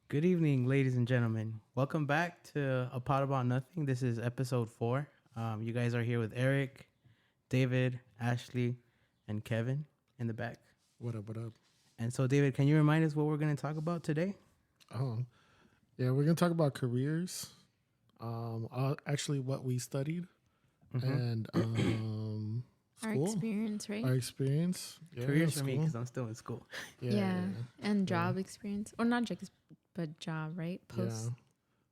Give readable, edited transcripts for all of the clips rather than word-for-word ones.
Good evening, ladies and gentlemen. Welcome back to A Pot About Nothing. This is episode 4. You guys are here with Eric, David, Ashley, and Kevin in the back. What up? What up? And so, David, can you remind us what we're going to talk about today? Um, yeah, we're gonna talk about careers. Actually, what we studied and Our school, experience, right? our experience. Yeah, Careers for me school. because I'm still in school. Yeah. And job experience. Or not just, but job, right? Post.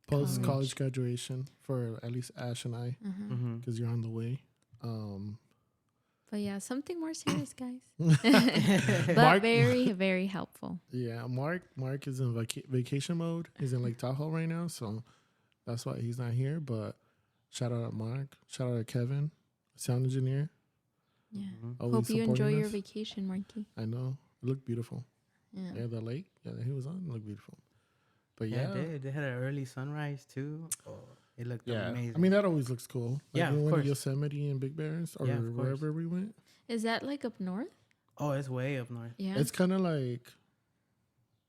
Post college. college graduation for at least Ash and I, Mm-hmm. because you're on the way. But yeah, something more serious, guys. But Mark- very, very helpful. Yeah, Mark is in vacation mode. He's in Lake Tahoe right now, so that's why he's not here. But shout out to Mark. Shout out to Kevin, sound engineer. Yeah. Always Hope you enjoy supporting your us. vacation, Marky. I know. It looked beautiful. Yeah. Yeah, the lake. Yeah, that he was on looked beautiful. But Yeah, yeah, they had an early sunrise too. Oh, it looked amazing. I mean, that always looks cool. Like Yeah, we of went course. to Yosemite and Big Bears or Yeah, of course. wherever we went. Is that like up north? Oh, it's way up north. Yeah. It's kind of like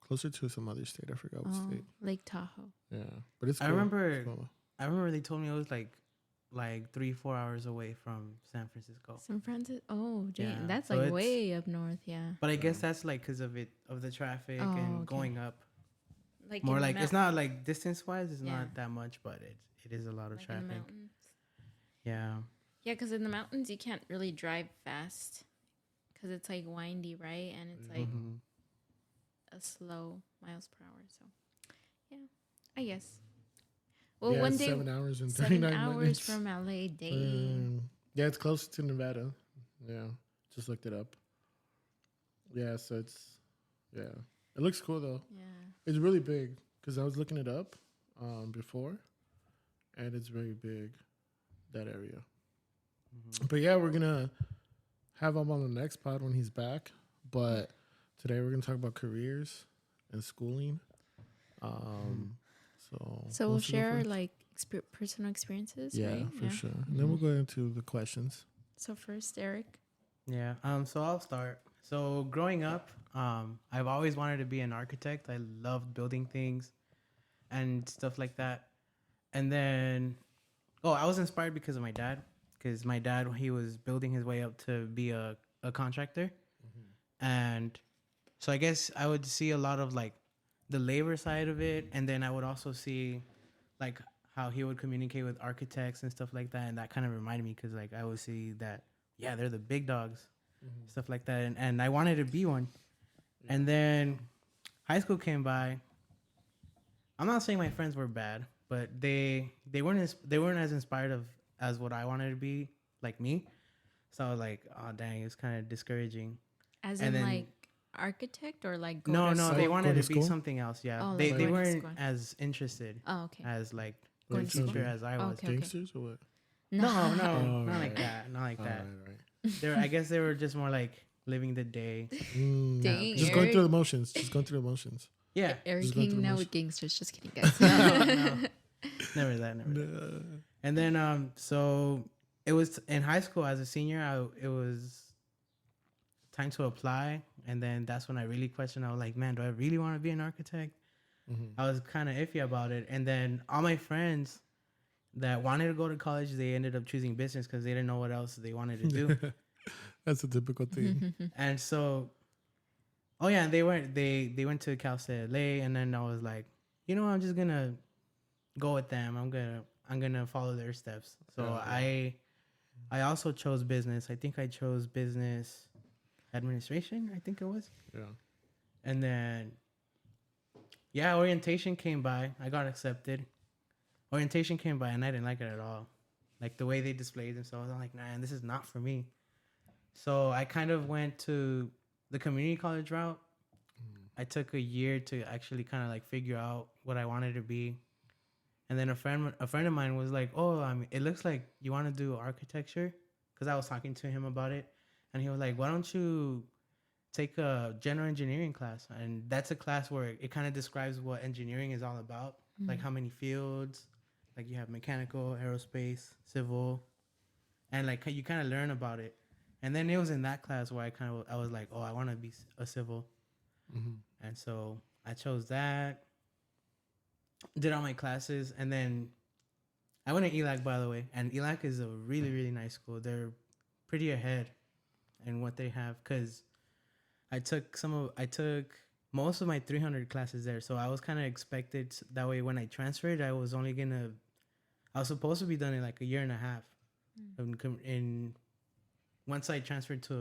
closer to some other state. I forgot what Oh, state. Lake Tahoe. Yeah, but it's. I Cool. remember- It's cool. I remember they told me it was like 3-4 hours away from San Francisco. San Francisco. Oh, dang. Yeah, That's so like it's- way up north. Yeah. But I guess that's like because of the traffic Oh, and okay. going up. Like More in the like it's not like distance wise, it's Yeah. not that much, but it is a lot of like in the traffic. mountains. Yeah. Yeah, because in the mountains you can't really drive fast because it's like windy, right? And it's like Mhm. a slow miles per hour. So, yeah, I guess. Well, Yeah, one it's day, 7 hours and 7 39 hours minutes. from LA. Dang. Yeah, it's close to Nevada. Yeah, just looked it up. Yeah, so it's it looks cool though. Yeah. It's really big because I was looking it up before, and it's very big, that area. Mhm. But yeah, we're gonna have him on the next pod when he's back. But today we're gonna talk about careers and schooling. So So we'll wants to go share first? like personal experiences, Yeah, right? for sure. And then we'll go into the questions. So first, Eric. Yeah. So I'll start. So growing up, I've always wanted to be an architect. I loved building things and stuff like that. And then, I was inspired because of my dad. Because my dad, he was building his way up to be a contractor. And so I guess I would see a lot of like the labor side of it. And then I would also see like how he would communicate with architects and stuff like that. And that kind of reminded me because like I would see that, yeah, they're the big dogs, stuff like that. And I wanted to be one. And then high school came by. I'm not saying my friends were bad, but they weren't as inspired as what I wanted to be, like me. So I was like, oh dang, it's kind of discouraging. As And in then- like architect or like No, to they school? wanted Go to to be school? something else. Yeah, Oh, they like they going to weren't school. as interested Oh, okay. as like Going Like to school. teacher as I was. Okay, okay. Gangsters or what? No, Oh, not like right. that. Not like that. Right. I guess they were just more like living the day. Dang, Just going Eric. through the motions. Just going through the motions. Yeah. Eric Just going through hanging the out motions. with gangsters. Just kidding, guys. No. Never that. Never that. And then so it was in high school as a senior. It was time to apply, and then that's when I really questioned. I was like, man, do I really want to be an architect? I was kind of iffy about it. And then all my friends that wanted to go to college, they ended up choosing business because they didn't know what else they wanted to do. That's a typical thing. And so, they went to Cal State LA, and then I was like, I'm just gonna go with them. I'm gonna follow their steps. So I also chose business. I think I chose business administration. I think it was. Yeah. And then, orientation came by. I got accepted. Orientation came by, and I didn't like it at all. Like the way they displayed themselves, I'm like, man, this is not for me. So I kind of went to the community college route. I took a year to actually kind of like figure out what I wanted to be. And then a friend of mine was like, "Oh, it looks like you want to do architecture," because I was talking to him about it, and he was like, "Why don't you take a general engineering class?" And that's a class where it kind of describes what engineering is all about, like how many fields, like you have mechanical, aerospace, civil, and like you kind of learn about it. And then it was in that class where I was like, "Oh, I want to be a civil," and so I chose that. did all my classes, and then I went to ELAC, by the way, and ELAC is a really really nice school. They're pretty ahead in what they have because I took most of my 300 classes there, so I was kind of expected that way. When I transferred, I was supposed to be done in like a year and a half. In once I transferred to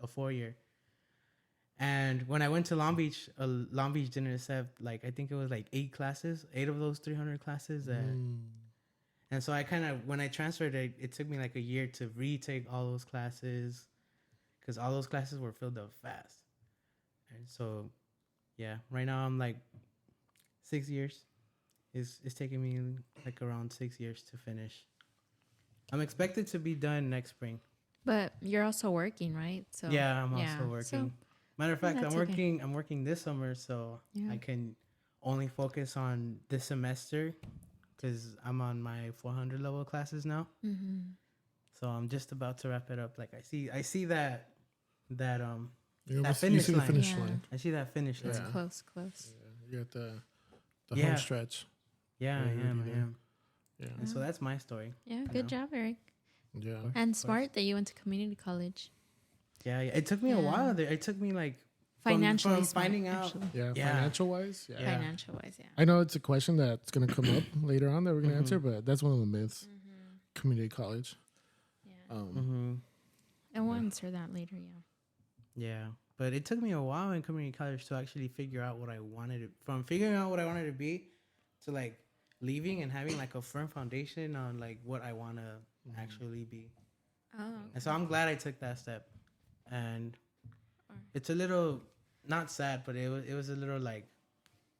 a 4 year. And when I went to Long Beach didn't accept, like, I think it was like 8 classes, 8 of those 300 classes. And so I kind of, when I transferred, it took me like a year to retake all those classes because all those classes were filled up fast. And so, yeah, right now I'm like 6 years. It's taking me like around 6 years to finish. I'm expected to be done next spring. But you're also working, right? So Yeah, I'm also working. So, Matter of fact, that's I'm okay. working. I'm working this summer, so Yeah. I can only focus on this semester because I'm on my 400 level classes now. Mm-hmm. So I'm just about to wrap it up. Like I see that that You that see finish the line. finish Yeah. line. I see that finish It's line. Yeah. close. Yeah, you got the Yeah. home stretch. Yeah, I Yeah, you're am. already I there. am. Yeah. And so that's my story. Yeah, good job, Eric. Yeah. And Of course. smart that you went to community college. Yeah. It took me a Yeah. while there. It took me like Financially from smart, finding out. actually. Yeah. Yeah. Financial wise. Yeah. Yeah. Financial wise, yeah. I know it's a question that's gonna come up later on that we're gonna Mhm. answer, but that's one of the myths. Mm-hmm. Community college. Yeah. Mm-hmm. And we'll answer that later, yeah. Yeah, but it took me a while in community college to actually figure out what I wanted to, from figuring out what I wanted to be to like leaving and having like a firm foundation on like what I want to actually be. Oh. And so I'm glad I took that step. And Or- it's a little not sad, but it was a little like,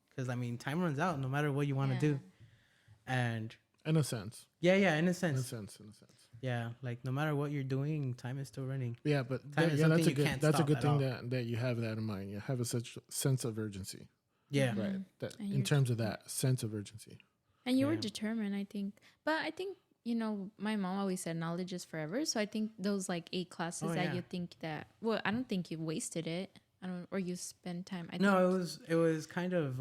because I mean time runs out no matter what you want to do. And In a sense. yeah, in a In a sense, sense. yeah, like no matter what you're doing, time is still running. Yeah, but Time is yeah, something that's a you good can't that's a stop good at thing all. that you have that in mind. You have a such sense of urgency. Yeah, Mhm. Right. That And in you're terms of that sense of urgency. And you were Yeah. determined, I think. But I think, my mom always said knowledge is forever. So I think those like 8 classes Oh, that yeah. you think that, well, I don't think you wasted it. I don't, or you spend time. I no, think, it was kind of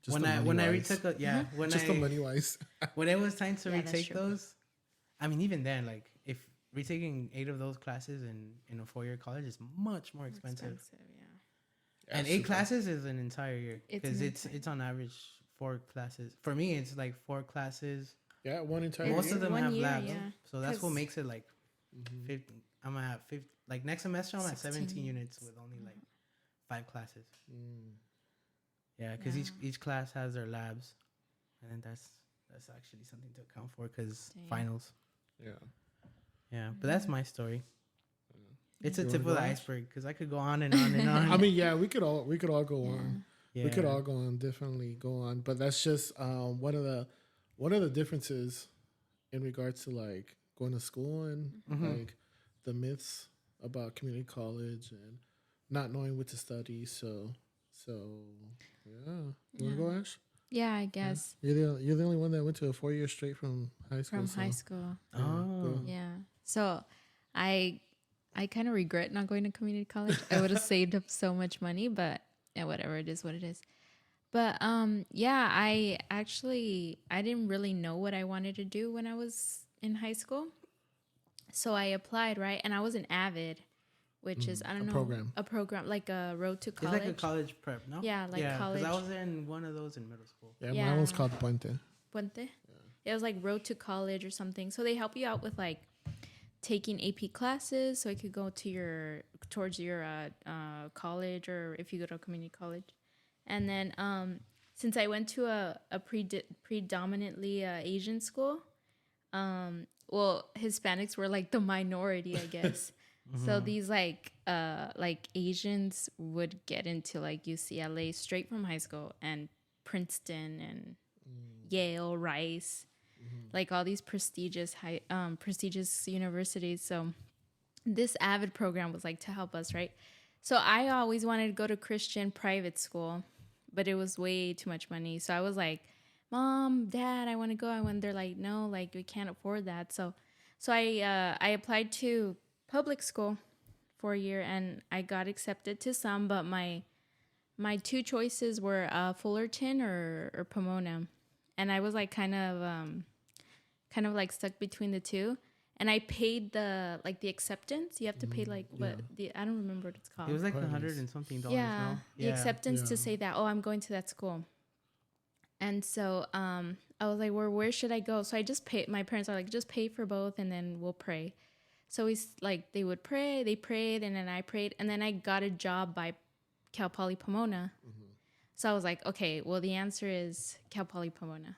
Just when the I money-wise. retook when Just the money wise. when it was time to Yeah, that's retake true. those. I mean, even then, like if retaking 8 of those classes in a 4 year college is much more expensive. yeah. And 8 classes is an entire year It's because an it's entire- on average 4 classes. For me, it's like 4 classes. Yeah, one entire Most year. of them 1 have year, labs, yeah. so that's what 'Cause- makes it like 50. I'm gonna have 50. Like next semester, I'm at 17 16 units with only like 5 classes. Mm. Yeah, because Yeah. each class has their labs, and then that's actually something to account for because Dang. finals. Yeah. Yeah, but that's my story. It's a You tip wanna of the go, Ash? iceberg because I could go on and on and on. I mean, yeah, we could all go Yeah. on. yeah. We could all go on, definitely go on. But that's just one of the differences in regards to like going to school and Mhm. like the myths about community college and not knowing what to study. So yeah. You wanna go, Ash? Yeah, I guess. You're the only one that went to a 4 year straight from high school. From so, high school. yeah, Oh. go. Yeah. So I kind of regret not going to community college. I would have saved up so much money, but yeah, whatever, it is what it is. But yeah, I didn't really know what I wanted to do when I was in high school. So I applied, right? And I was an avid, which is I don't know, a program like a road to It's college. like a college prep, no? Yeah, like college. Because I was in one of those in middle school. Yeah, Yeah. mine was called Puente. Puente. It was like road to college or something. So they help you out with like taking AP classes, so it could go to towards your college, or if you go to a community college. And then since I went to a predominantly Asian school, well, Hispanics were like the minority, I guess. So these like Asians would get into like UCLA straight from high school, and Princeton and Yale, Rice, like all these prestigious prestigious universities. So this AVID program was like to help us, right? So I always wanted to go to Christian private school, but it was way too much money. So I was like, Mom, Dad, I want to go. And they're like, no, like we can't afford that. So I applied to public school for a year, and I got accepted to some, but my two choices were Fullerton or Pomona. and I was like kind of like stuck between the two. And I paid the acceptance. You have to pay like what I don't remember what it's called. It was like Probably $100 and something. Yeah, No? the acceptance to Yeah. say that, oh, I'm going to that school. And so I was like, well, where should I go? So I just paid. My parents are like, just pay for both and then we'll pray. So they would pray, they prayed, and then I prayed. And then I got a job by Cal Poly Pomona. So I was like, okay, well, the answer is Cal Poly Pomona.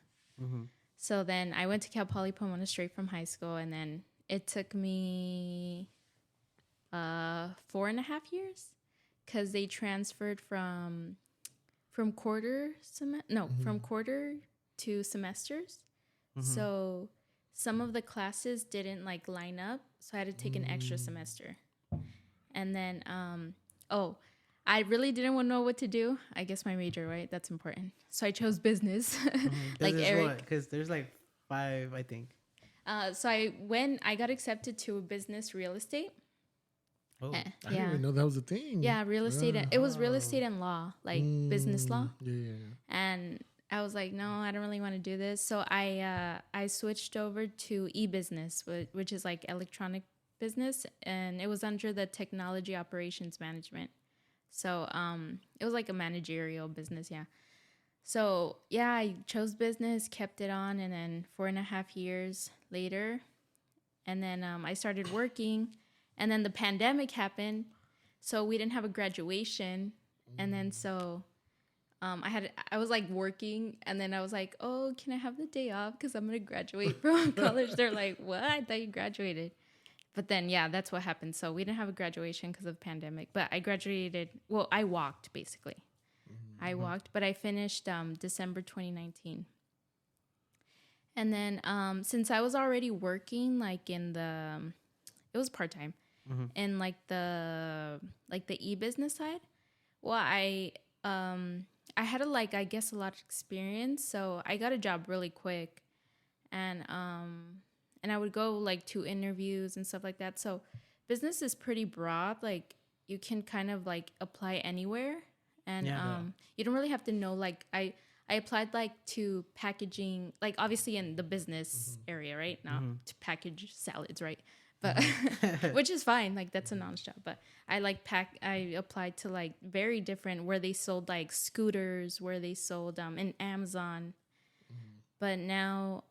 So then I went to Cal Poly Pomona straight from high school. And then it took me 4.5 years because they transferred from quarter to semesters. So some of the classes didn't like line up, so I had to take an extra semester. And then I really didn't want to know what to do. I guess my major, right? That's important. So I chose business. Like Eric, because there's like 5, I think. so I got accepted to business real estate. Oh, I didn't even know that was a thing. Yeah, real estate. It was real estate and law, like business law. Yeah. And I was like, no, I don't really want to do this. So I switched over to e-business, which is like electronic business, and it was under the technology operations management. So it was like a managerial business, yeah. So yeah, I chose business, kept it on, and then 4.5 years later, and then I started working, and then the pandemic happened, so we didn't have a graduation, and then so I was like working, and then I was like, oh, can I have the day off because I'm gonna graduate from college? They're like, what? I thought you graduated. But then, yeah, that's what happened. So we didn't have a graduation because of the pandemic. But I graduated. Well, I walked, basically. I walked, but I finished December 2019. And then since I was already working, like it was part-time, in like the e-business side, well, I had I guess a lot of experience. So I got a job really quick. And I would go like to interviews and stuff like that. So business is pretty broad. Like you can kind of like apply anywhere, and you don't really have to know. Like I applied like to packaging, like obviously in the business area, right? Not to package salads, right? But which is fine. Like that's a non-job. But I applied to like very different, where they sold like scooters, where they sold in Amazon. But now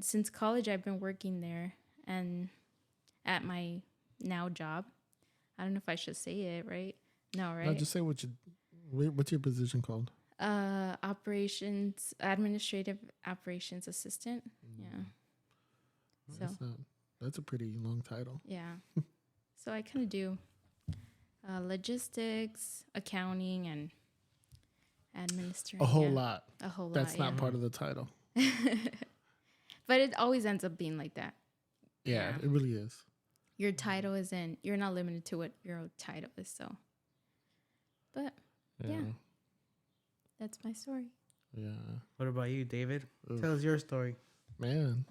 since college, I've been working there and at my now job. I don't know if I should say it, right? No, right? No, just say what's your position called? Administrative operations assistant. Yeah. That's a pretty long title. Yeah. So I kind of do logistics, accounting, and administering. A whole lot. A whole lot. That's not part of the title. But it always ends up being like that. Yeah, it really is. Your title you're not limited to what your title is, so. But yeah, that's my story. Yeah. What about you, David? Tell us your story. Man.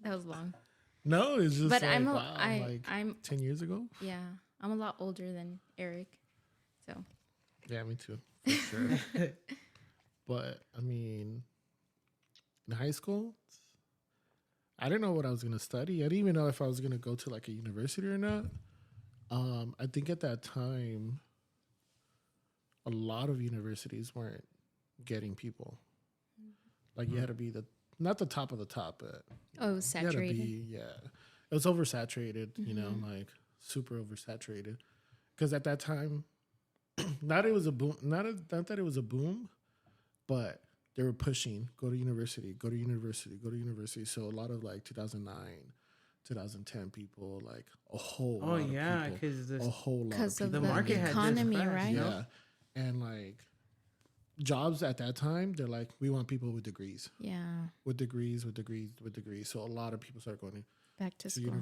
That was long. No, it's just but like, I'm 10 years ago. Yeah, I'm a lot older than Eric, so. Yeah, me too, for sure. But I mean, in high school, I didn't know what I was going to study. I didn't even know if I was going to go to like a university or not. I think at that time, a lot of universities weren't getting people. Like you had to be not the top of the top, but it was saturated. It was oversaturated. You know, like super oversaturated. Because at that time, not it was a boom. Not that it was a boom, but they were pushing, go to university. So a lot of like 2009, 2010 people, like a whole lot of people. Because a whole lot of Because people. of The the market had just economy, crashed, right? you know? Yeah. And like jobs at that time, they're like, we want people with degrees. Yeah. With degrees. So a lot of people started going Back to school.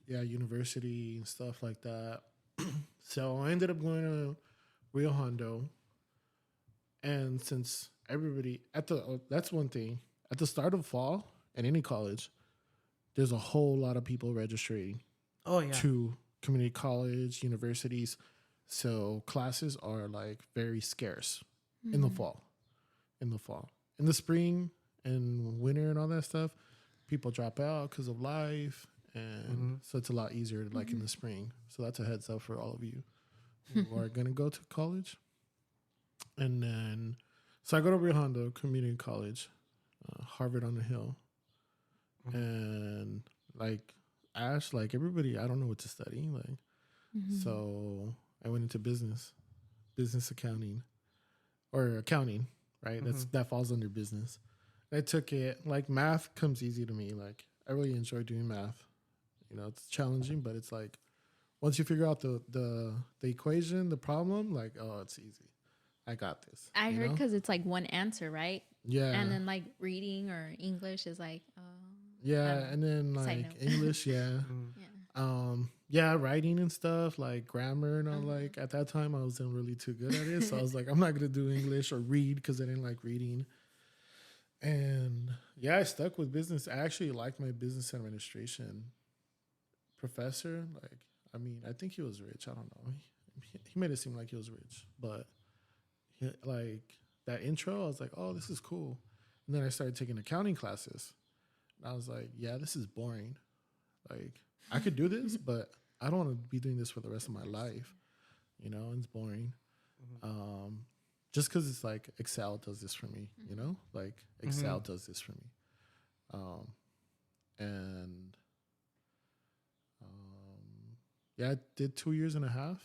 University and stuff like that. So I ended up going to Rio Hondo. And since everybody that's one thing. At the start of fall at any college, there's a whole lot of people registering to community college, universities. So classes are like very scarce in the fall. in the spring and winter and all that stuff, people drop out because of life, and so it's a lot easier like in the spring. So that's a heads up for all of you who are gonna go to college. And then, so I go to Rio Hondo Community College, Harvard on the Hill, and like Ash, like everybody, I don't know what to study, like so I went into business accounting, or accounting, right? That falls under business. I took it, like math comes easy to me. Like I really enjoy doing math. You know, it's challenging, but it's like once you figure out the equation, the problem, like, oh, it's easy. I got this. I heard because it's like one answer, right? Yeah. And then like reading or English is like, yeah, and then like English, yeah. Yeah, writing and stuff, like grammar and all. Like at that time, I wasn't really too good at it, so I was like, I'm not gonna do English or read because I didn't like reading. And yeah, I stuck with business. I actually liked my business administration professor. Like, I mean, I think he was rich. I don't know. He made it seem like he was rich, but like that intro, I was like, oh, this is cool. And then I started taking accounting classes. And I was like, yeah, this is boring. Like, I could do this, but I don't want to be doing this for the rest of my life. You know, it's boring. Just because it's like Excel does this for me, you know? Like, Excel does this for me. And yeah, I did 2 years and a half.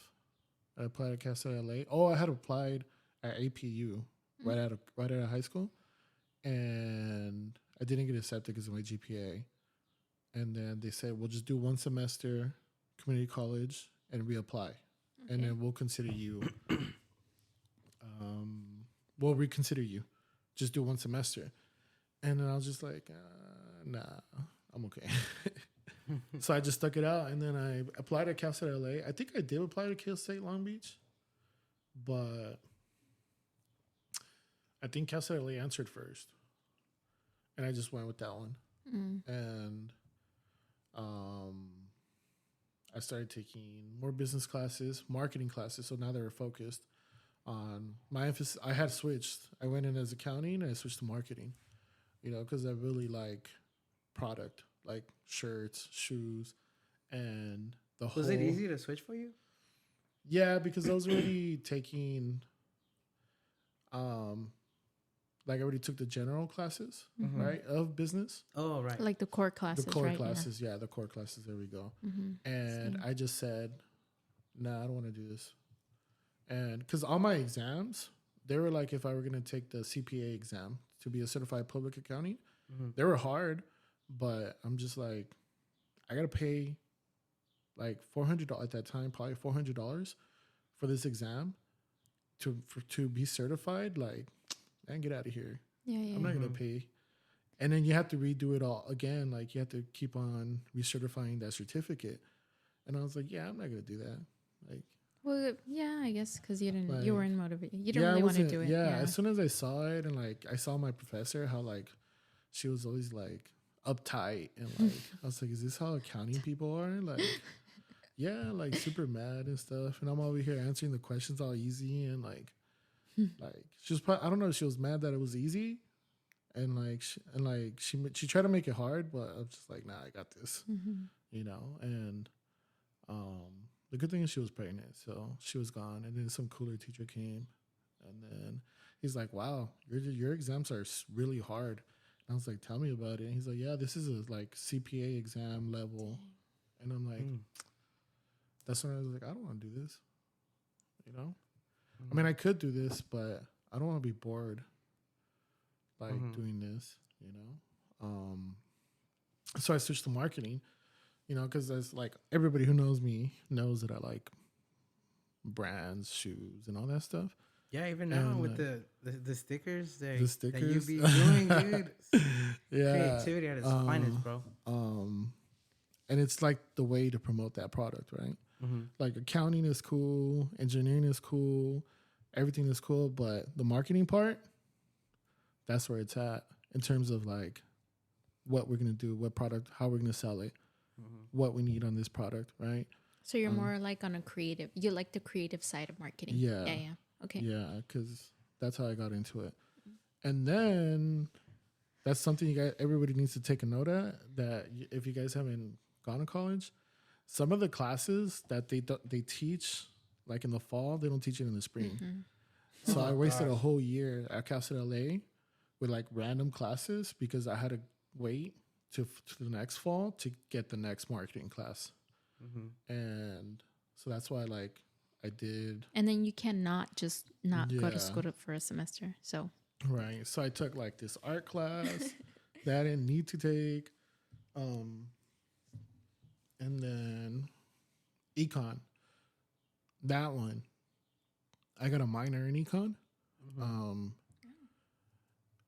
I applied at Cal State LA. Oh, I had applied at APU right out of high school, and I didn't get accepted because of my GPA. And then they said, we'll just do 1 semester community college and reapply, and then we'll consider you. We'll reconsider you. Just do 1 semester. And then I was just like, nah, I'm okay. So I just stuck it out, and then I applied at Cal State LA. I think I did apply to Cal State Long Beach, but I think Cal State LA answered first, and I just went with that one. And I started taking more business classes, marketing classes. So now they were focused on my emphasis. I had switched. I went in as accounting, and I switched to marketing. You know, because I really like product, like shirts, shoes, and the whole. Was it easy to switch for you? Yeah, because I was already taking, like I already took the general classes, right, of business. Oh, right. like the core classes, The core right? classes, yeah, the core classes. There we go. And I just said, nah, I don't want to do this. And because all my exams, they were like, if I were going to take the CPA exam to be a certified public accounting, they were hard, but I'm just like, I got to pay like $400 at that time, probably $400 for this exam to be certified. Like, man, get out of here. Yeah. I'm not going to pay. And then you have to redo it all again. Like, you have to keep on recertifying that certificate. And I was like, yeah, I'm not going to do that. Like, Well, yeah, I guess because you didn't, Like, you weren't motivated. You didn't really want to do it. Yeah, as soon as I saw it, and like I saw my professor, how like she was always like uptight, and like I was like, is this how accounting people are? Like, yeah, like super mad and stuff. And I'm over here answering the questions all easy, and like she was probably, I don't know, she was mad that it was easy, and she tried to make it hard, but I'm just like, nah, I got this, you know. And the good thing is she was pregnant, so she was gone. And then some cooler teacher came, and then he's like, wow, your exams are really hard. And I was like, tell me about it. And he's like, yeah, this is a like CPA exam level. And I'm like, that's when I was like, I don't want to do this, you know? I mean, I could do this, but I don't want to be bored like doing this, you know? So I switched to marketing. You know, because there's like everybody who knows me knows that I like brands, shoes, and all that stuff. Yeah, even now with the stickers, that stickers you be doing, dude. Yeah, Creativity at its finest, bro. And it's like the way to promote that product, right? Like accounting is cool, engineering is cool, everything is cool, but the marketing part, that's where it's at in terms of like what we're gonna do, what product, how we're gonna sell it. What we need on this product, right? So you're more like on a creative. You like the creative side of marketing. Yeah. Okay. Yeah, because that's how I got into it. And then that's something you guys, everybody needs to take a note at. That if you guys haven't gone to college, some of the classes that they teach like in the fall, they don't teach it in the spring. So I wasted a whole year at Cal State LA with like random classes because I had to wait to the next fall to get the next marketing class. And so that's why like I did. And then you cannot just not go to Yeah. school for a semester. So Right. So I took like this art class that I didn't need to take. And then econ. That one. I got a minor in econ.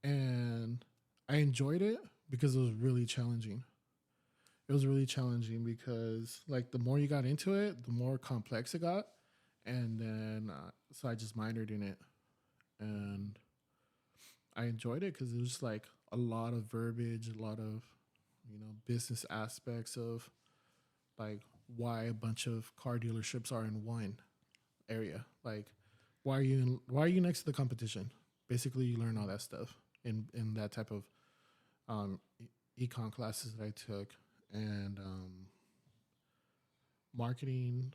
And I enjoyed it because it was really challenging. It was really challenging because like the more you got into it, the more complex it got. And then so I just minored in it. And I enjoyed it because it was like a lot of verbiage, a lot of, business aspects of like why a bunch of car dealerships are in one area. Like why are you next to the competition? Basically, you learn all that stuff in that type of econ classes that I took. And marketing,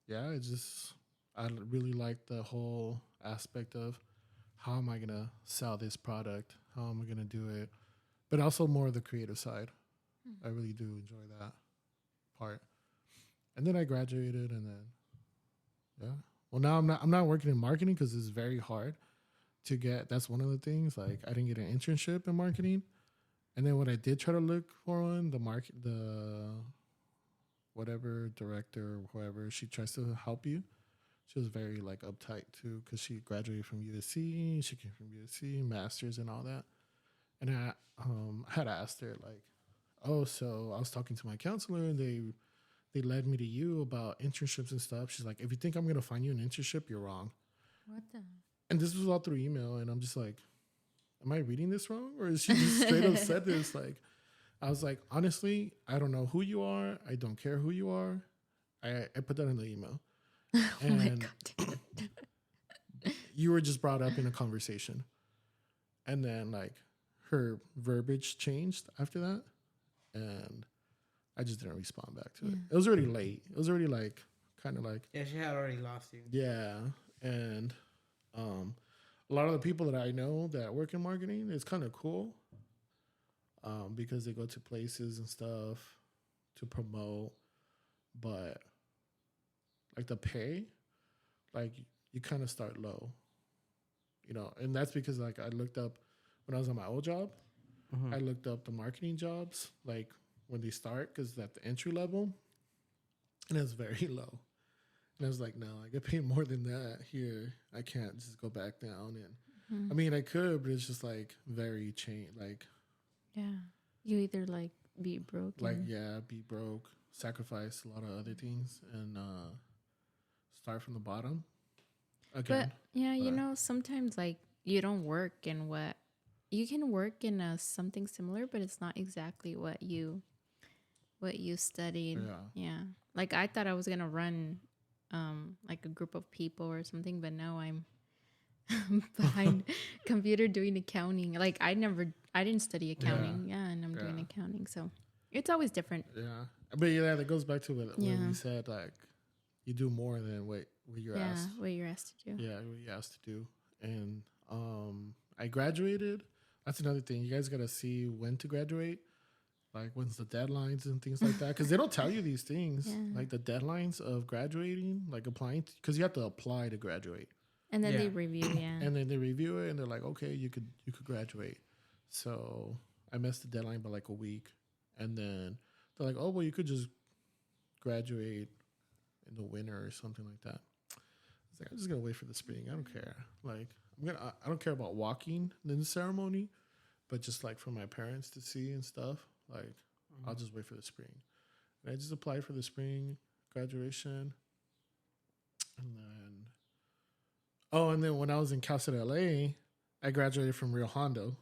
yeah, I really like the whole aspect of how am I going to sell this product? How am I going to do it? But also more of the creative side. I really do enjoy that part. And then I graduated and then, yeah. Well, now I'm not working in marketing because it's very hard to get. That's one of the things. Like I didn't get an internship in marketing. And then when I did try to look for one, the whatever director or whoever, she tries to help you. She was very like uptight too because she graduated from USC. She came from USC, masters and all that. And I had asked her like, oh, so I was talking to my counselor and they led me to you about internships and stuff. She's like, if you think I'm gonna find you an internship, you're wrong. what the? And this was all through email, and I'm just like, am I reading this wrong, or is she just straight up said this? Like, I was like, honestly, I don't know who you are. I don't care who you are. I put that in the email. Oh my And god. you were just brought up in a conversation. And then like her verbiage changed after that. And I just didn't respond back to it. It was already late. It was already like kind of like, Yeah, she had already lost you. yeah. And a lot of the people that I know that work in marketing, it's kind of cool because they go to places and stuff to promote. But like the pay, like you kind of start low, and that's because like I looked up when I was on my old job, I looked up the marketing jobs, like when they start, because at the entry level, and it's very low. And I was like, no, I get paid more than that here. I can't just go back down. And I mean, I could, but it's just like very like, Yeah. You either like be broke. be broke, sacrifice a lot of other things, and start from the bottom again. But yeah, sometimes like you don't work in what you can work in something similar, but it's not exactly what you studied. Yeah. Like I thought I was gonna run like a group of people or something, but now I'm behind computer doing accounting. Like I didn't study accounting. Yeah, and I'm doing accounting, so it's always different. Yeah, but yeah, that goes back to what we said. Like you do more than what you're asked. What you're asked to do. Yeah, what you're asked to do. And I graduated. That's another thing. You guys got to see when to graduate. Like when's the deadlines and things like that. Because they don't tell you these things. Yeah. Like the deadlines of graduating, like applying. Because you have to apply to graduate. And then they review, And then they review it and they're like, okay, you could graduate. So I missed the deadline by like a week. And then they're like, oh, well, you could just graduate in the winter or something like that. I was like, I'm just gonna wait for the spring. I don't care. Like I don't care about walking in the ceremony, but just like for my parents to see and stuff, like I'll just wait for the spring. And I just applied for the spring graduation. And then when I was in Cal State LA, I graduated from Rio Hondo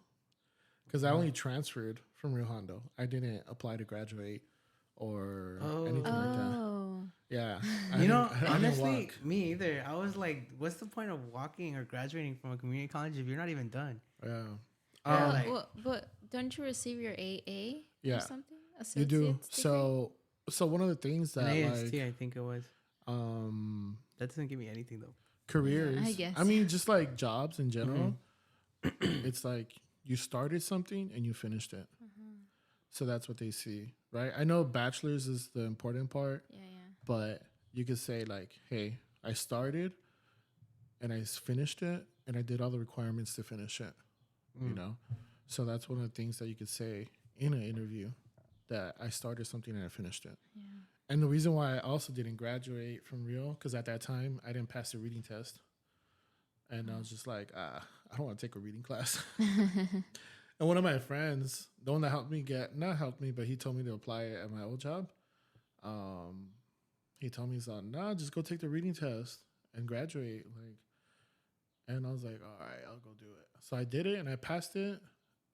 because I only transferred from Rio Hondo. I didn't apply to graduate or anything like that. Yeah. You know, I didn't honestly, walk. me either. I was like, what's the point of walking or graduating from a community college if you're not even done? Yeah. Yeah, Well, like, but don't you receive your AA or Yeah, something? you do. Associate's degree? So one of the things an that AST, like I think it was. um That doesn't give me anything though. Yeah, I careers, I guess. mean just like jobs in general, Mm-hmm. it's like you started something and you finished it. Mhm. So that's what they see, right? I know bachelor's is the important part, Yeah, yeah. but you could say like, hey, I started and finished it and I did all the requirements to finish it, you know? So that's one of the things that you could say in an interview, that I started something and I finished it. Yeah. And the reason why I also didn't graduate from Rio, because at that time I didn't pass the reading test. And I was just like, I don't want to take a reading class. And one of my friends, the one that helped me not helped me, but he told me to apply it at my old job. Um, he told me, he's like, nah, just go take the reading test and graduate. Like, and I was like, all right, I'll go do it. So I did it and I passed it.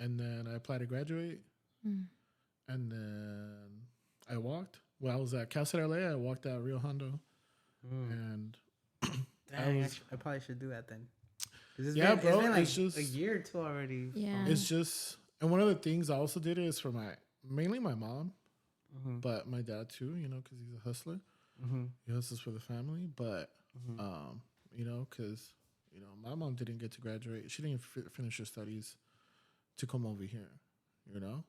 And then I applied to graduate. Mm. And then I walked. When I was at Cal State LA, I walked out Rio Hondo. And Dang, was- I probably should do that then. 'Cause Yeah, it's bro, been like it's just- a year or two already. Yeah. it's just, and one of the things I also did is for mainly my mom, Mm-hmm. but my dad too, you know, because he's a hustler. Mm-hmm. He hustles for the family. But, Mm-hmm. you know, because, you know, my mom didn't get to graduate. She didn't finish her studies to come over here, you know,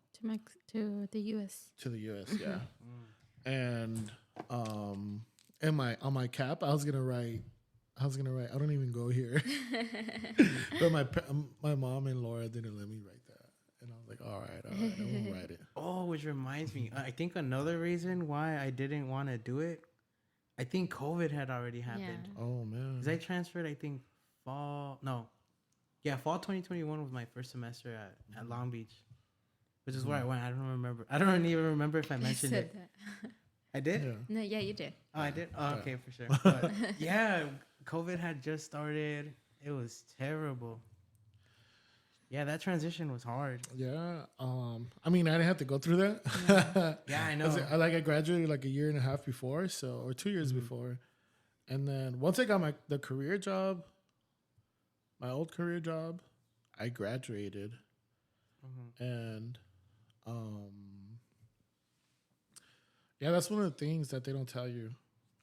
To the US. to the U.S. Yeah. And on my cap, I was gonna write. I don't even go here. But my mom and Laura didn't let me write that, and I was like, all right, I won't write it. Oh, which reminds me, I think another reason why I didn't want to do it, I think COVID had already happened. Yeah. Oh man. Because I transferred, I think, fall 2021 was my first semester at Long Beach, which is where I went. I don't remember. I don't even remember if I mentioned said it. that. I did? Yeah. No, yeah, you did. Oh, I did? Oh, Yeah. okay, for sure. But yeah, COVID had just started. It was terrible. Yeah, that transition was hard. Yeah. I mean, I didn't have to go through that. Yeah, I know. I graduated like a year and a half before, or 2 years before, and then once I got the career job, my old career job, I graduated, and yeah, that's one of the things that they don't tell you,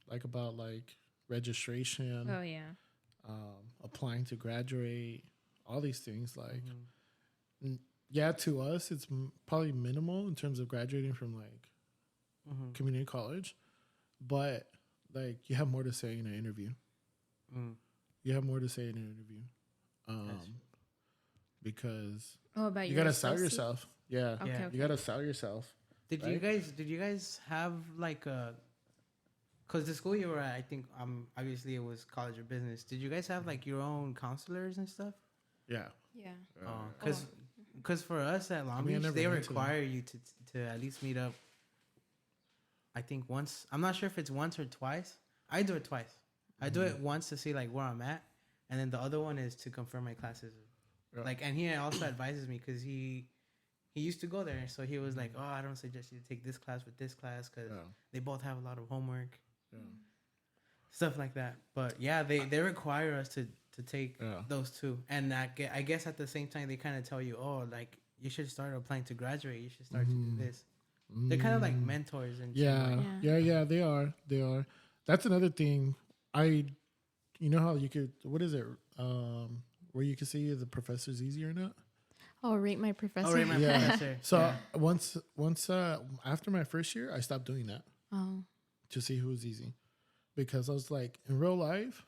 like about like registration, Oh yeah. applying to graduate, all these things. Like, yeah, to us, it's probably minimal in terms of graduating from like community college, but like you have more to say in an interview. You have more to say in an interview, because About you your gotta sell associate? yourself. Yeah, Okay, Yeah. okay. you gotta sell yourself. Did Right? you guys have like a? Because the school you were at, I think obviously it was college or business. Did you guys have like your own counselors and stuff? Yeah, Yeah. Because for us at Long mean, I Beach, never they went to them. require you to at least meet up. I think once. I'm not sure if it's once or twice. I do it twice. I do it once to see like where I'm at, and then the other one is to confirm my classes. Yeah. Like, and he also advises me because he used to go there, so he was like, "Oh, I don't suggest you to take this class with this class because Yeah. they both have a lot of homework, Yeah. stuff like that." But yeah, they require us to take Yeah. those two, and I guess at the same time they kind of tell you, "Oh, like you should start applying to graduate. You should start to do this." They're kind of like mentors and shit, Yeah, like- yeah, they are. That's another thing. You know how you could, what is it? Where you can see if the professor's easy or not. Oh, rate my professor. Oh, right, my Yeah. professor. So Yeah. once after my first year, I stopped doing that Oh. to see who was easy, because I was like, in real life,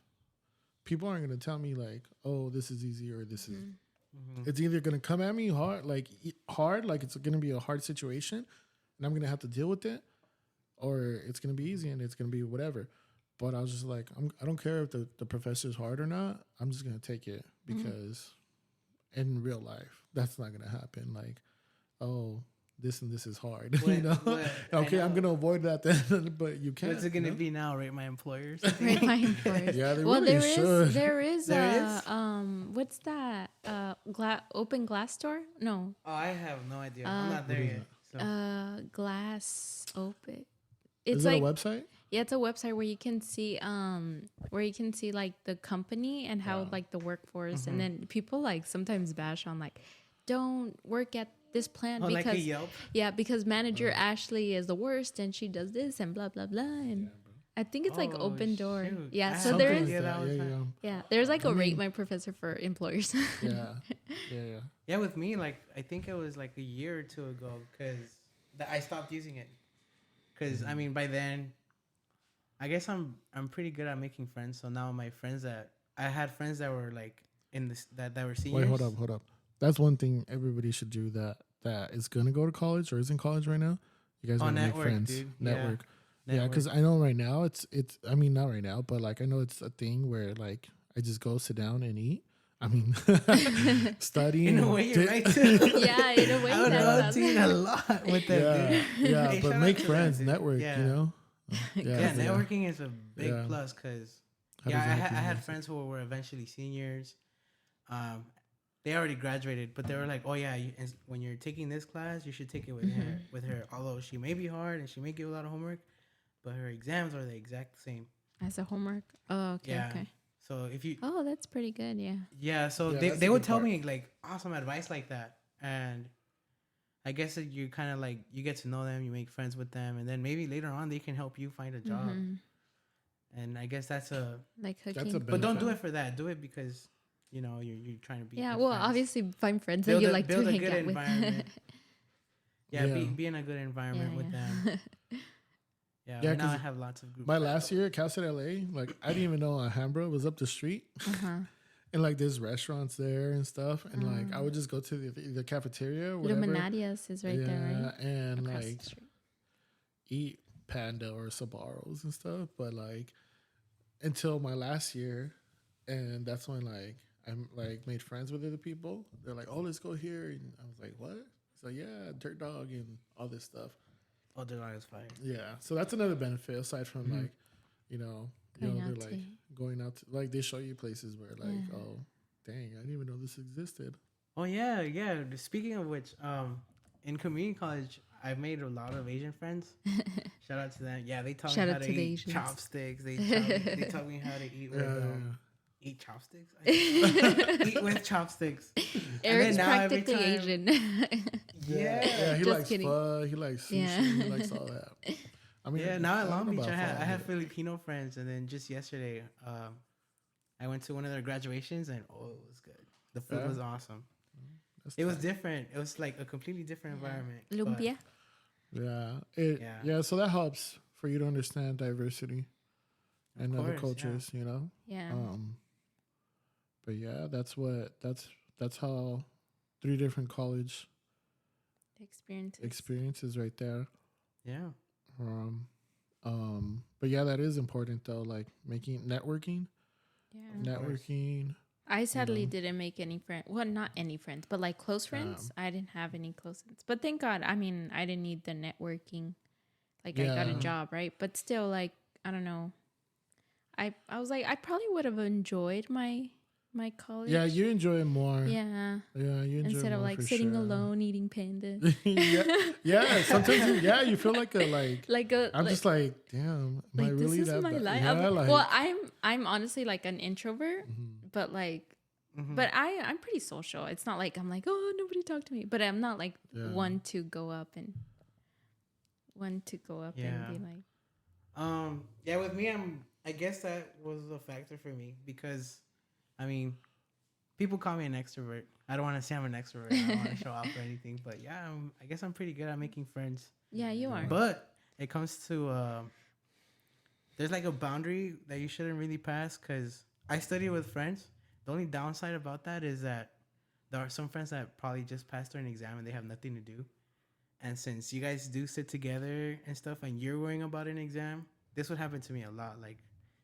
people aren't gonna tell me like, oh, this is easy or this is. It's either gonna come at me hard, like it's gonna be a hard situation, and I'm gonna have to deal with it, or it's gonna be easy and it's gonna be whatever. But I was just like, I don't care if the professor's hard or not. I'm just gonna take it because in real life, that's not gonna happen. Like, oh, this and this is hard. You know? Okay, I'm gonna avoid that then, but you can't. What's it gonna be now? Rate my employers. Rate my employers. Yeah, they Well, really there should. is there is There what's that? Open glass door? No. Oh, I have no idea. I'm not there What is yet. So. Glass open. Is It's it like a website? Yeah, it's a website where you can see like the company and how like the workforce, and then people like sometimes bash on like, don't work at this plant Oh, like a because Yelp. because manager Ashley is the worst and she does this and blah blah blah, and I think it's like Oh, open door. shoot. Yeah, I so had there no is idea that was yeah, that. yeah, yeah, there's like I a rate mean- my professor for employers. yeah, yeah. Yeah, with me, like I think it was like a year or two ago because I stopped using it. Because I mean, by then, I guess I'm pretty good at making friends. So now my friends that I had friends that were like in this that were seniors. Wait, hold up. That's one thing everybody should do that is gonna go to college or is in college right now. You guys Oh, gotta make network, friends. dude. Network. Yeah, Yeah, because I know right now it's. I mean, not right now, but like I know it's a thing where like I just go sit down and eat. I mean, studying. in a way, you're di- right too. Yeah, in a way, I would that love sounds- to eat a lot with them, Yeah, dude. yeah, Hey, but shout make out to friends, them, dude. network. Yeah. You know. Yeah, networking is a big Yeah. plus because How yeah, does I that help you had guys? friends who were eventually seniors. They already graduated, but they were like, "Oh yeah, when you're taking this class, you should take it with her. With her, although she may be hard and she may give a lot of homework, but her exams are the exact same." as a homework. Oh, okay, Yeah. okay. So if you, Oh, that's pretty good. Yeah. so Yeah, they that's they a would good tell part. me like awesome advice like that, and I guess that you kind of like you get to know them, you make friends with them, and then maybe later on they can help you find a job. Mhm. And I guess that's a. Like hooking. That's a But don't do benefit. it for that. Do it because you're trying to be. Yeah, good well, friends. obviously find friends Build that you a, like to build a hang good out with. environment. Yeah, Yeah. Be in a good environment Yeah, with yeah. them. Yeah, Yeah, right now I 'cause have lots of groups. My last year at Cal State LA, like I didn't even know Alhambra was up the street, Uh-huh. and like there's restaurants there and stuff, and like I would just go to the cafeteria, or whatever. Luminarias is right there, right? and Across like the street. eat Panda or Sabaros and stuff. But like until my last year, and that's when like I'm like made friends with other people. They're like, "Oh, let's go here," and I was like, "What?" It's like, "Yeah, Dirt Dog and all this stuff." Oh, the line is fire. Yeah, so that's another benefit aside from like, you know, Going they're out like to- going out to, like they show you places where like, Yeah. oh, dang, I didn't even know this existed. Oh yeah. Speaking of which, in community college, I've made a lot of Asian friends. Shout out to them. Yeah, they taught Shout me how out to to the eat Asians. chopsticks. They taught me how to eat with Yeah, eat chopsticks. Eat with chopsticks. Eric's now every practically time- Asian. Yeah. He Just likes kidding. pho, he likes sushi, Yeah. he likes all that. I mean, Yeah, now at I don't Long know Beach, about I pho, have but- Filipino friends, and then just yesterday, I went to one of their graduations, and it was good. The food Yeah? was awesome. That's It was tight. different. It was like a completely different environment. but- Lumpia. Yeah, Yeah. so that helps for you to understand diversity and Of other course, yeah. cultures, you know. Yeah. But yeah, that's how 3 different college Experiences. experiences right there. Yeah. But yeah, that is important though. Like making networking, Yeah. networking. I sadly know. didn't make any friends. Well, not any friends, but like close friends. I didn't have any close friends. But thank God. I mean, I didn't need the networking. Like I got a Yeah. job, right? But still, like I don't know. I was like, I probably would have enjoyed my college. Yeah, you enjoy it more. Yeah. Yeah, you enjoy Instead it of more like for sitting sure. alone eating panda. yeah. Sometimes you feel like a like. Like a. I'm like, just like, damn. Am I like really this is that my bad? life. Yeah, I'm- like, well, I'm honestly like an introvert, but like. Mhm. But I'm pretty social. It's not like I'm like, oh, nobody talk to me. But I'm not like Yeah. one to go up and be Yeah. like, Yeah, with me, I guess that was a factor for me because, I mean, people call me an extrovert. I don't want to say I'm an extrovert. I don't want to show off or anything, but yeah, I guess I'm pretty good at making friends. yeah, you are. But it comes to there's like a boundary that you shouldn't really pass because I study with friends. The only downside about that is that there are some friends that probably just passed their exam and they have nothing to do. And since you guys do sit together and stuff and you're worrying about an exam, this would happen to me a lot. Like,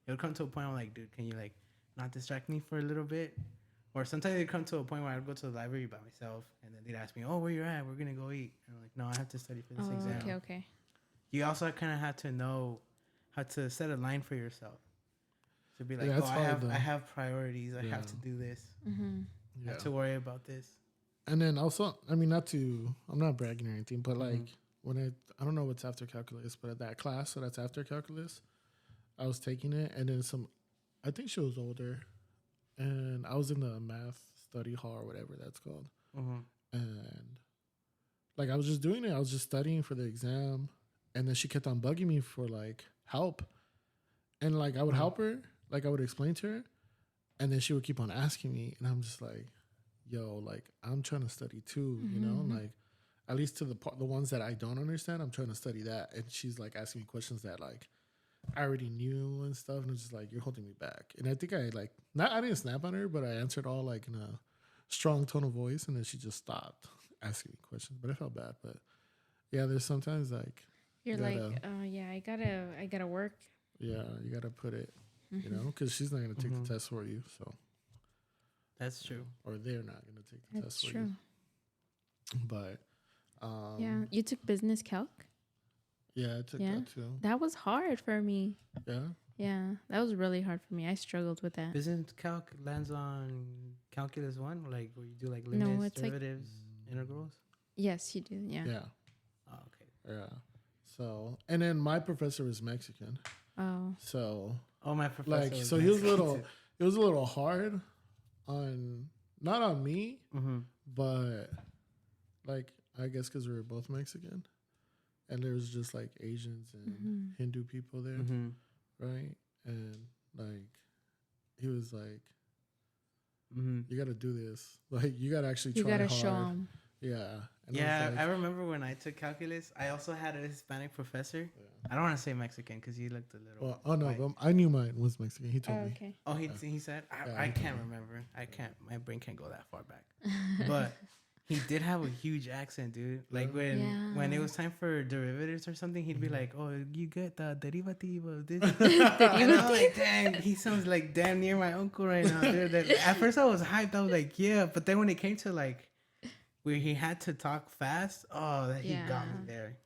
it would come to a point where I'm like, dude, can you like not distract me for a little bit? Or sometimes it'd come to a point where I'd go to the library by myself and then they'd ask me, oh, where you at? We're going to go eat. And I'm like, no, I have to study for this Oh, exam. okay. You also kind of have to know how to set a line for yourself. To be like, Yeah, oh, that's hard, though. I have priorities. I Yeah. have to do this. Mm-hmm. I yeah. have to worry about this. And then also, I mean, I'm not bragging or anything, but like Mhm. when I don't know what's after calculus, but at that class, so that's after calculus, I was taking it, and then I think she was older, and I was in the math study hall or whatever that's called, and like I was just doing it. I was just studying for the exam, and then she kept on bugging me for like help, and like I would help her, like I would explain to her, and then she would keep on asking me, and I'm just like, yo, like I'm trying to study too, you know, like at least to the ones that I don't understand, I'm trying to study that, and she's like asking me questions that like I already knew and stuff, and it's just like you're holding me back. And I think I like I didn't snap on her, but I answered all like in a strong tone of voice, and then she just stopped asking me questions. But I felt bad. But yeah, there's sometimes like You're you like, gotta, oh yeah, I gotta work. yeah, you gotta put it, you know, because she's not gonna take the test for you, so That's true. or they're not gonna take the That's test for true. you. But Yeah, you took business calc. yeah, I took Yeah. that too. That was hard for me. Yeah, Yeah, that was really hard for me. I struggled with that. Business calc lands on calculus 1, like where you do like No, limits, it's like- derivatives, integrals. Yes, you do. Yeah. yeah, Oh, okay. yeah. So and then my professor was Mexican, Oh. so Oh, my professor. like was so he was a Mexican little too. it was a little hard on not on me, but like I guess because we were both Mexican, and there was just like Asians and Hindu people there, right? And like he was like, you got to do this, like you got to actually You try gotta hard. show them. Yeah, and Yeah, was I like, remember when I took calculus. I also had a Hispanic professor. I don't want to say Mexican because he looked a little. well, oh no, white. but I knew mine was Mexican. He told me. Okay. Oh, he said Yeah, I he can't told me. remember. I can't. My brain can't go that far back. But he did have a huge accent, dude. Like when it was time for derivatives or something, he'd be like, "Oh, you get the derivative of this." And I'm like, "Dang, he sounds like damn near my uncle right now." Dude. At first, I was hyped. I was like, "Yeah," but then when it came to like where he had to talk fast, he got me there.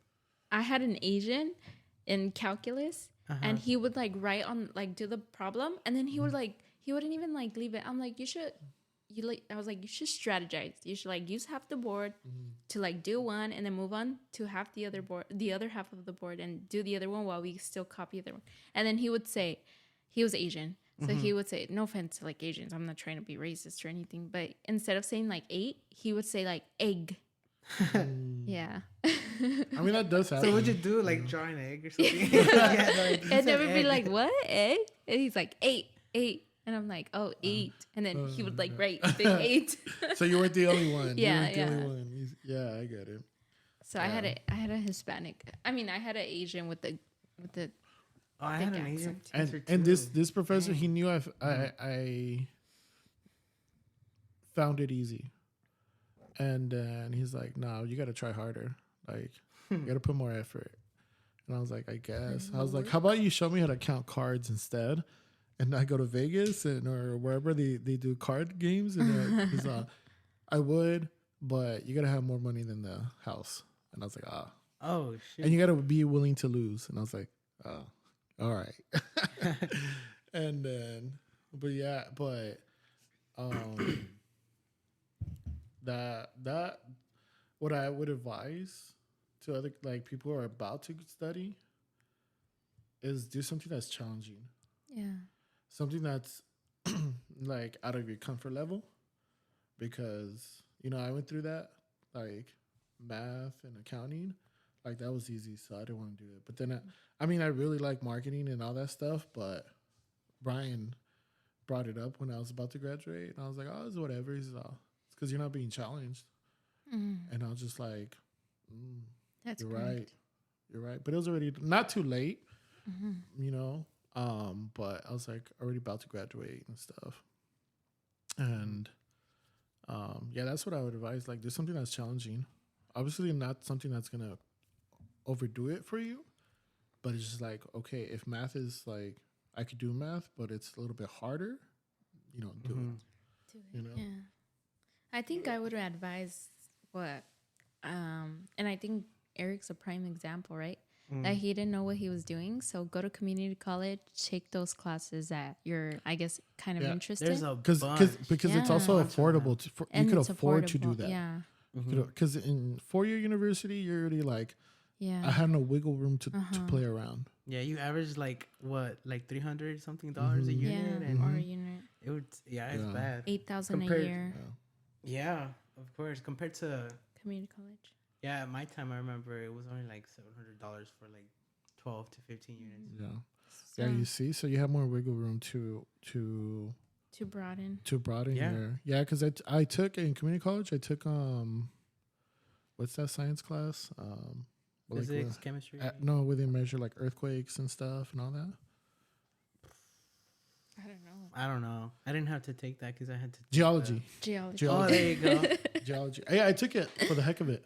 I had an Asian in calculus, and he would like write on like do the problem, and then he would like he wouldn't even like leave it. I'm like, I was like, you should strategize. You should like use half the board to like do one, and then move on to half the other half of the board, and do the other one while we still copy the other one. And then he would say, he was Asian. So he would say, no offense to like Asians, I'm not trying to be racist or anything, but instead of saying like 8, he would say like egg. Yeah. I mean that does happen. So what'd you do? Like draw an egg or something? Yeah, like, he And said then would be egg. like, what? Egg? And he's like, 8. And I'm like, oh, 8. And then he would like write big 8. So you weren't the only one. Yeah, you weren't the yeah. only one. Yeah, I get it. So I had a Hispanic. I mean, I had an Asian with the Oh, I had thick an Asian accent. teacher And too. this professor, he knew I found it easy, and then he's like, "No, you got to try harder. Like, you got to put more effort." And I was like, "I guess." I was like, "How about you show me how to count cards instead?" And I go to Vegas or wherever they do card games, and he's like, "I would, but you got to have more money than the house." And I was like, "Ah." Oh shit. And you got to be willing to lose. And I was like, "Oh, all right." And then, that what I would advise to other like people who are about to study is do something that's challenging, Yeah. something that's like out of your comfort level, because I went through that, like math and accounting. Like that was easy, so I didn't want to do it. But then, I really like marketing and all that stuff. But Brian brought it up when I was about to graduate, and I was like, "Oh, it's whatever." He's like, "Oh, it's because you're not being challenged." And I was just like, That's "You're correct. right, you're right." But it was already not too late, But I was like already about to graduate and stuff, and that's what I would advise. Like, do something that's challenging. Obviously, not something that's gonna overdo it for you, but it's just like, okay, if math is like, I could do math, but it's a little bit harder, do it. Yeah. I think I would advise and I think Eric's a prime example, right? That he didn't know what he was doing. So go to community college, take those classes that you're, I guess, kind of interested There's in. a Because bunch. it's also Bunch of them. affordable. You And could it's afford to do affordable, that. Yeah. Because in 4-year university, you're already like, Yeah. I have no wiggle room to play around. Yeah, you average like what, like $300 something dollars a Mhm. Yeah, unit, and or a unit. it would, yeah, it's Yeah. bad. 8,000 a Compared, year. yeah, of course, compared to, Community college. yeah, at my time, I remember it was only like $700 for like 12 to 15 units. Yeah. So, Yeah, you see, so you have more wiggle room to broaden. to broaden Yeah. your because I took in community college. I took what's that science class? Like, Physics, chemistry. no, where they measure like earthquakes and stuff and all that. I don't know. I don't know. I didn't have to take that because I had to take Geology, Geology. Oh, there you go. geology. Yeah, I took it for the heck of it,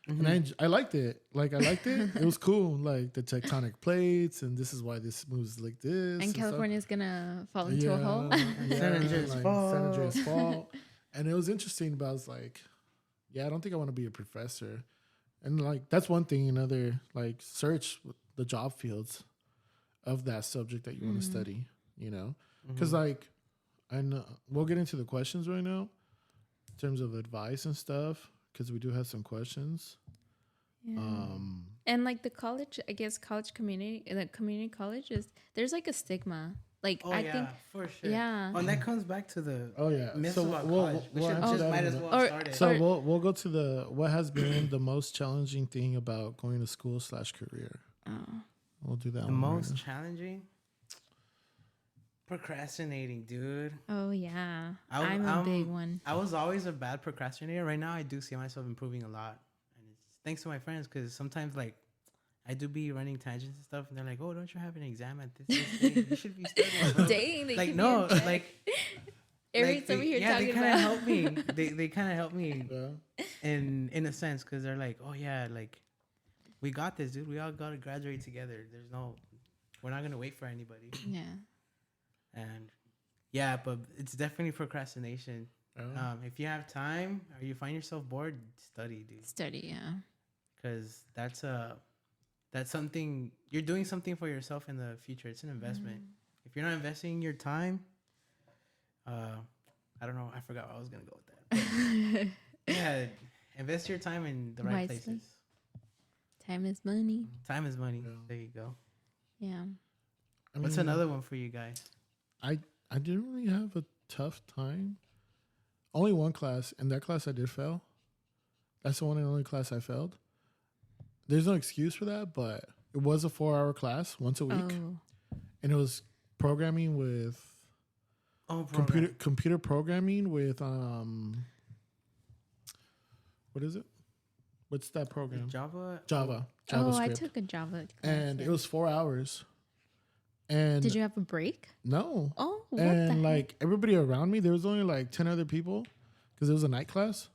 Mhm. and I liked it. Like I liked it. It was cool. Like the tectonic plates, and this is why this moves like this. And stuff. California's gonna fall into a hole. San Andreas Fault. San Andreas Fault. And it was interesting, but I was like, yeah, I don't think I want to be a professor. And like that's one thing. Another like search the job fields of that subject that you want to study. You know, because like I know we'll get into the questions right now in terms of advice and stuff because we do have some questions. Yeah. And like the college, I guess college community, the community colleges, there's like a stigma. Like Oh, I yeah, think, for sure. yeah. Oh, and that comes back to the Oh yeah, myths so about we'll college. We we'll should answer just that might in as a well Or- start it. So Or- we'll go to the what has been the most challenging thing about going to school / career. Oh. We'll do that. The one most right challenging? Procrastinating, dude. Oh yeah, I'm- I'm a big one. I was always a bad procrastinator. Right now, I do see myself improving a lot, and it's thanks to my friends. Because sometimes, like, I do be running tangents and stuff, and they're like, "Oh, don't you have an exam at this day? You should be studying." bro." Dang, they Like, keep no, me in check. like, Eric's they, over here yeah, talking they kind of about. help me. They kind of help me Yeah. in a sense, because they're like, "Oh yeah, like, we got this, dude. We all got to graduate together. We're not gonna wait for anybody." Yeah. And yeah, but it's definitely procrastination. Oh. If you have time or you find yourself bored, study, dude. Study. Yeah. Because that's something you're doing something for yourself in the future. It's an investment. If you're not investing your time, I don't know. I forgot what I was gonna go with that. But yeah, invest your time in the right Wisely. places. Time is money. Time is money. Yeah. There you go. Yeah. I What's mean, another one for you guys? I didn't really have a tough time. Only one class, and that class I did fail. That's the one and only class I failed. There's no excuse for that, but it was a 4-hour class once a week, Oh. and it was programming with Oh, computer programming with what is it? What's that program? Java. Java. Oh, JavaScript. I took a Java class. And yeah. it was 4 hours. And Did you have a break? no. Oh, what And the heck? like everybody around me, there was only like 10 other people because it was a night class,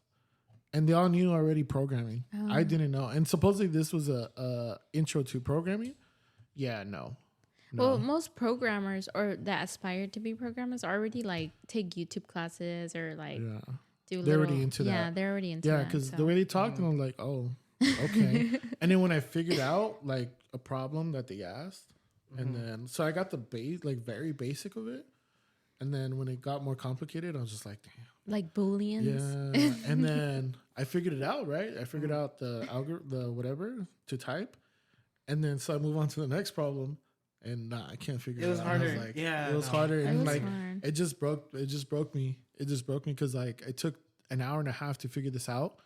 and they all knew already programming. I Oh. didn't know, and supposedly this was a intro to programming. Yeah, no. Well, most programmers or that aspire to be programmers already like take YouTube classes or like Yeah, do. They're little, already into Yeah, that. they're already into yeah, that. because so. the way they talked, and I'm like, oh, okay. And then when I figured out like a problem that they asked, and then so I got the base, like very basic of it, and then when it got more complicated, I was just like, damn. like Booleans. Yeah, and then I figured it out, right? I figured out the the whatever to type, and then so I move on to the next problem, and I can't figure it, It was out. And I harder. like, Yeah, it was no. harder, It and was like hard. it just broke me. It just broke me because like it took an hour and a half to figure this out,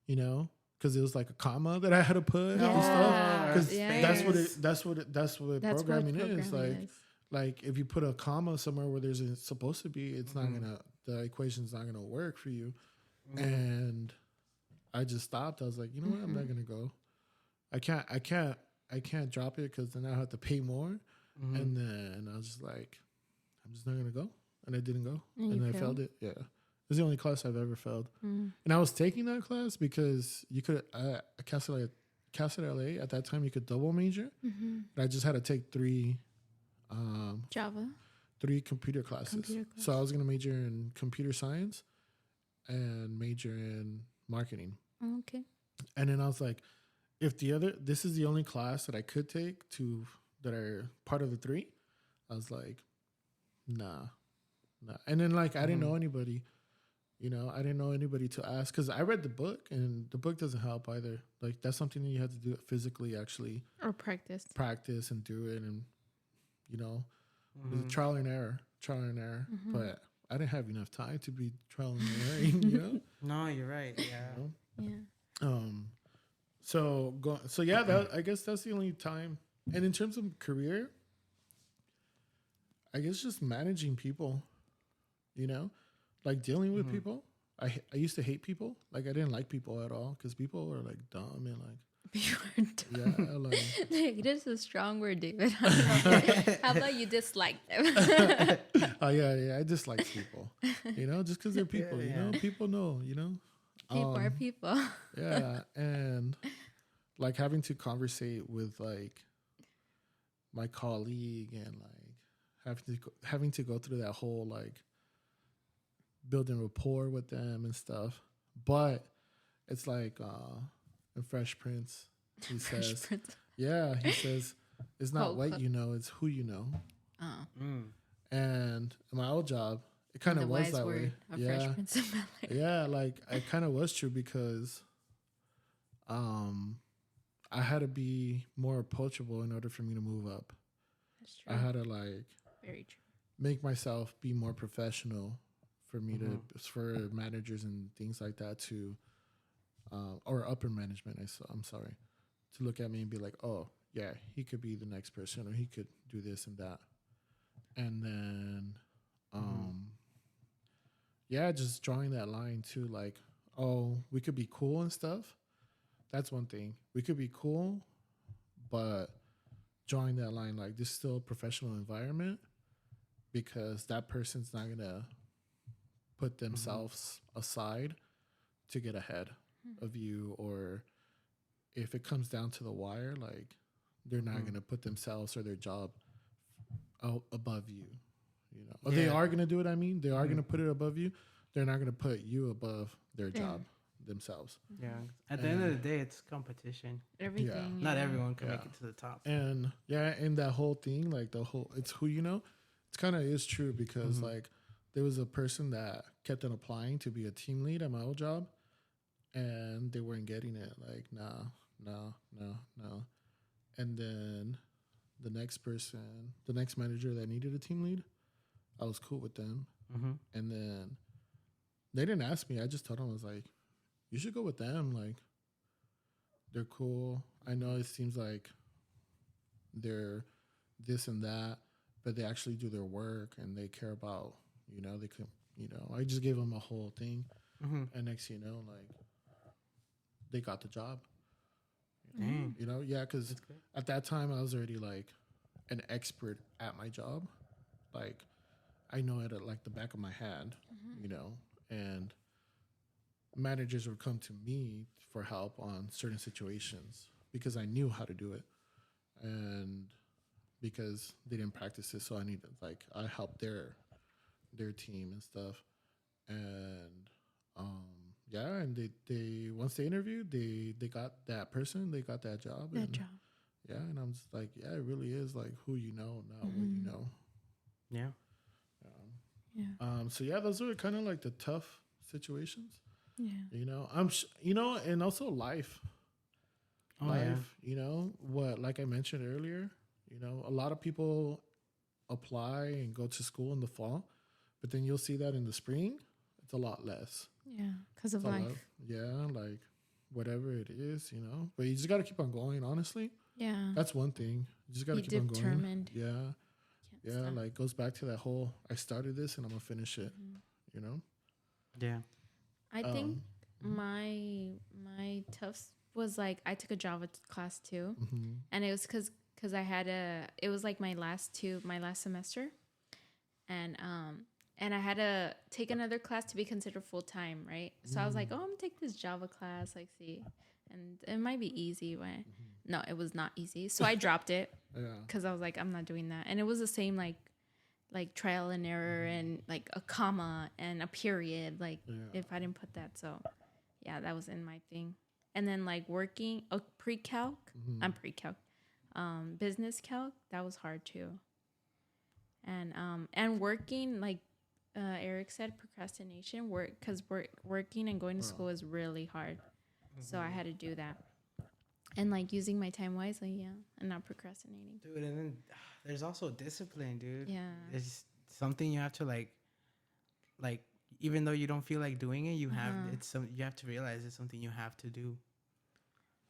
you know, because it was like a comma that I had to put and stuff. Yeah, Because yeah. that's what That's programming what is like. programming is. Like if you put a comma somewhere where there's supposed to be, it's not gonna, the equation's not gonna work for you. And I just stopped. I was like, you know what? I'm not gonna go. I can't drop it because then I have to pay more. And then I was just like, I'm just not gonna go. And I didn't go. And And you I failed? failed it. Yeah. It was the only class I've ever failed. And I was taking that class because you could, at Cal LA, at that time, you could double major. And I just had to take three Java. computer classes. Computer So I was going to major in computer science and major in marketing. Oh, okay. And then I was like, this is the only class that I could take that are part of the three. I was like, nah. And then like, I didn't know anybody You know, I didn't know anybody to ask because I read the book and the book doesn't help either. Like that's something that you have to do physically, actually Or practice. practice and do it, and you know, Mm-hmm. trial and error. Mm-hmm. But I didn't have enough time to be trial and erroring, you know. No, you're right. Yeah. You Yeah. know? So yeah, that I guess that's the only time. And in terms of career, I guess just managing people, you know, like dealing with Mhm. people. I used to hate people. Like I didn't like people at all because people were like dumb and like Pure dumb. yeah, like Hate is a strong word, David. I don't know. How about you dislike them? oh yeah, I dislike people. You know, just because they're people. Yeah, You yeah. know, people know. You know, People are people. yeah, and like having to conversate with like my colleague and like having to go through that whole like building rapport with them and stuff. But it's like in Fresh Prince, he Fresh says, Prince. yeah, he says, it's not Oh, what you know, it's who you know. Oh, Mm. And in my old job, it kind the of was wise that way. word of Yeah. Fresh Prince of Bel-Air. Yeah, like it kind of was true because um I had to be more approachable in order for me to move up. That's true. I had to like Very true. make myself be more professional for me Mhm. to for managers and things like that to or upper management. I'm sorry, to look at me and be like, oh yeah, he could be the next person or he could do this and that, and then yeah, just drawing that line too, like, oh, we could be cool and stuff. That's one thing. We could be cool, but drawing that line, like, this is still a professional environment because that person's not gonna put themselves aside to get ahead of you, or if it comes down to the wire, like, they're not gonna put themselves or their job out above you. You know, or they Yeah. are gonna do it. I mean, they are gonna put it above you. They're not gonna put you above their Them. job themselves. Yeah. At the end of the day, it's competition. Everything. Not yeah. everyone can make Yeah. it to the top. And yeah, and that whole thing, like the whole, it's who you know. It's kind of is true because like there was a person that kept on applying to be a team lead at my old job, and they weren't getting it. Like, nah, no, no, no. And then the next person, the next manager that needed a team lead, I was cool with them. Mm-hmm. And then they didn't ask me. I just told them, I was like, you should go with them. Like, they're cool. I know it seems like they're this and that, but they actually do their work and they care about, you know, they could, you know, I just gave them a whole thing. Mm-hmm. And next thing you know, like, they got the job. Dang. You know, yeah, because That's good. at that time I was already like an expert at my job. Like, I know it at like the back of my hand, you know, and managers would come to me for help on certain situations because I knew how to do it, and because they didn't practice it, so I needed, like, I helped their team and stuff, and yeah, and they once they interviewed, they got that person, they got that job, That and job. yeah, and I'm just like, yeah, it really is like who you know, not what you know. Yeah. Yeah. So yeah, those are kind of like the tough situations. Yeah. You know, you know, and also life. Oh, Life, yeah. you know, what, like I mentioned earlier, you know, a lot of people apply and go to school in the fall, but then you'll see that in the spring, it's a lot less. Yeah. Because of It's a lot, life. yeah, like whatever it is, you know, but you just got to keep on going, honestly. Yeah. That's one thing. You just got to Be keep on going. determined. Yeah. Can't Yeah. stop. Like, goes back to that whole, I started this and I'm going to finish it, you know? Yeah. I think my toughs was like I took a Java class too, and it was because I had it was like my last semester, and I had to take another class to be considered full time, right? So I was like, oh, I'm gonna take this Java class, like, see, and it might be easy, but no, it was not easy. So I dropped it Yeah. because I was like, I'm not doing that, and it was the same like trial and error and like a comma and a period, like if I didn't put that. So yeah, that was in my thing. And then like working pre-calc, I'm pre-calc, business calc, that was hard too. And working like Eric said procrastination, because working and going to school is really hard. So I had to do that. And like using my time wisely, yeah, and not procrastinating. Dude, and then there's also discipline, dude. Yeah. It's something you have to like even though you don't feel like doing it, you have to realize it's something you have to do.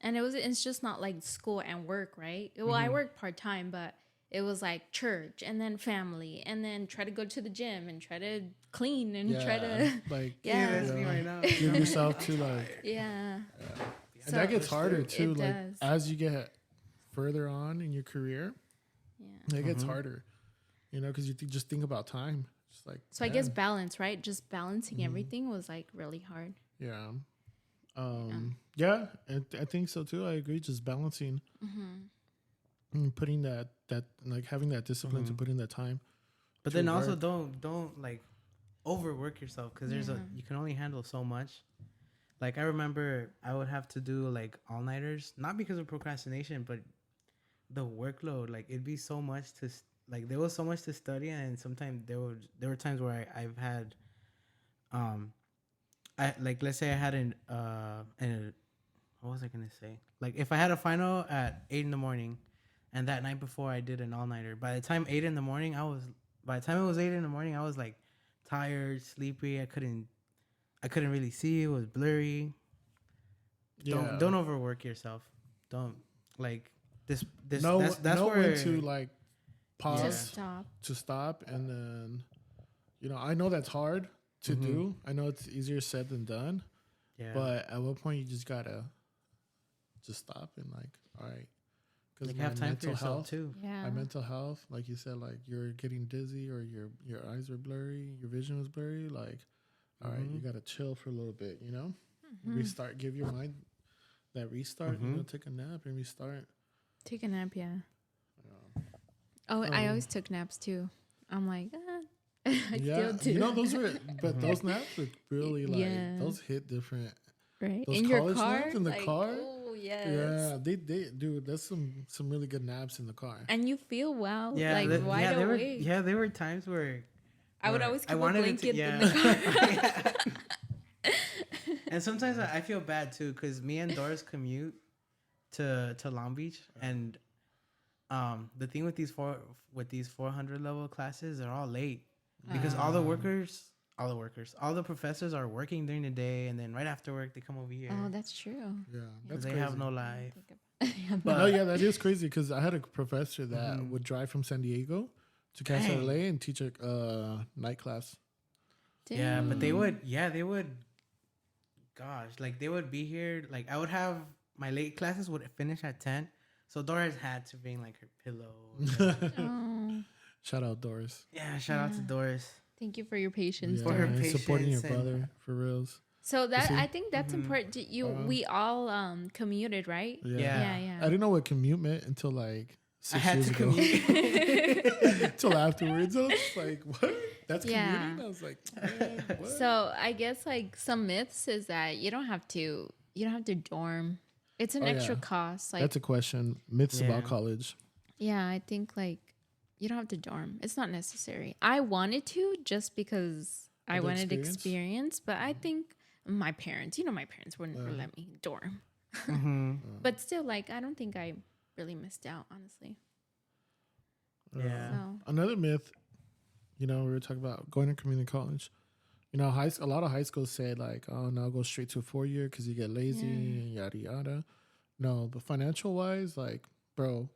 And it's just not like school and work, right? Well, I work part-time, but it was like church and then family and then try to go to the gym and try to clean and try to like Yeah. That's me right now. give yourself to like yeah. and that gets harder too. It Like does. as you get further on in your career, Yeah. it gets harder. You know, because you just think about time. Just like So I guess balance, right? Just balancing everything was like really hard. yeah. Yeah, I think so too. I agree. Just balancing, and putting that like having that discipline to put in that time. But to then also work. don't like overwork yourself because you can only handle so much. Like I remember I would have to do like all nighters, not because of procrastination, but the workload. Like it'd be so much like there was so much to study, and sometimes there were times where I've had, I like let's say I had an what was I gonna say? Like if I had a final at 8 in the morning, and that night before I did an all nighter. By the time it was 8 in the morning, I was like tired, sleepy. I couldn't really see. It was blurry. Yeah. Don't overwork yourself. Don't like this. know That's where when to like pause Just stop. to stop, and then I know that's hard to do. I know it's easier said than done. Yeah. But at what point you just gotta just stop and like, all right, because like have time for yourself too. Yeah. my mental health, like you said, like you're getting dizzy or your eyes were blurry, your vision was blurry. Like, all right, you gotta chill for a little bit. Restart. Give your mind that restart. Take a nap and restart. Take a nap, yeah. Oh, I always took naps too. I'm like, I Yeah, still do. those were, but those naps were really like Yeah. those hit different. Right. Those In your college car? naps in the Like, car? Oh, yes. Yeah, they dude. That's some really good naps in the car. And you feel well. Yeah, like wide awake. there were times where I would where always I keep a wanted blanket to, in the car. And sometimes I feel bad too because me and Doris commute to Long Beach, and the thing with these 400 level classes, they're all late because all the professors are working during the day, and then right after work they come over here. Oh, that's true. Yeah, because that's they crazy. have no life. But no, yeah, that is crazy because I had a professor that would drive from San Diego to Casa Dang. LA and teach a night class. Yeah, but they would. Gosh, like they would be here. Like I would have my late classes would finish at 10, so Doris had to bring like her pillow. Oh, Shout out Doris. Yeah, shout out to Doris. thank you for your patience. Yeah, For her and supporting your patience and- brother for reals. So that see? I think that's important. We all commuted, right? Yeah. I didn't know what commute meant until like I 6 had years to ago. commute. Till afterwards, I was like, "What? That's Yeah. commuting?" I was like, "What?" So I guess like some myths is that you don't have to dorm. It's an Oh, extra yeah. cost. Like That's a question. Myths about Yeah. college. yeah, I think like you don't have to dorm. It's not necessary. I wanted to just because I Of the wanted experience? experience, but I think my parents wouldn't let me dorm. Mm-hmm. But still, like I don't think I really missed out, honestly. Yeah. So Another myth, we were talking about going to community college. A lot of high schools say like, "Oh, no, go straight to a 4-year because you get lazy and yada yada." No, but financial wise, like, bro,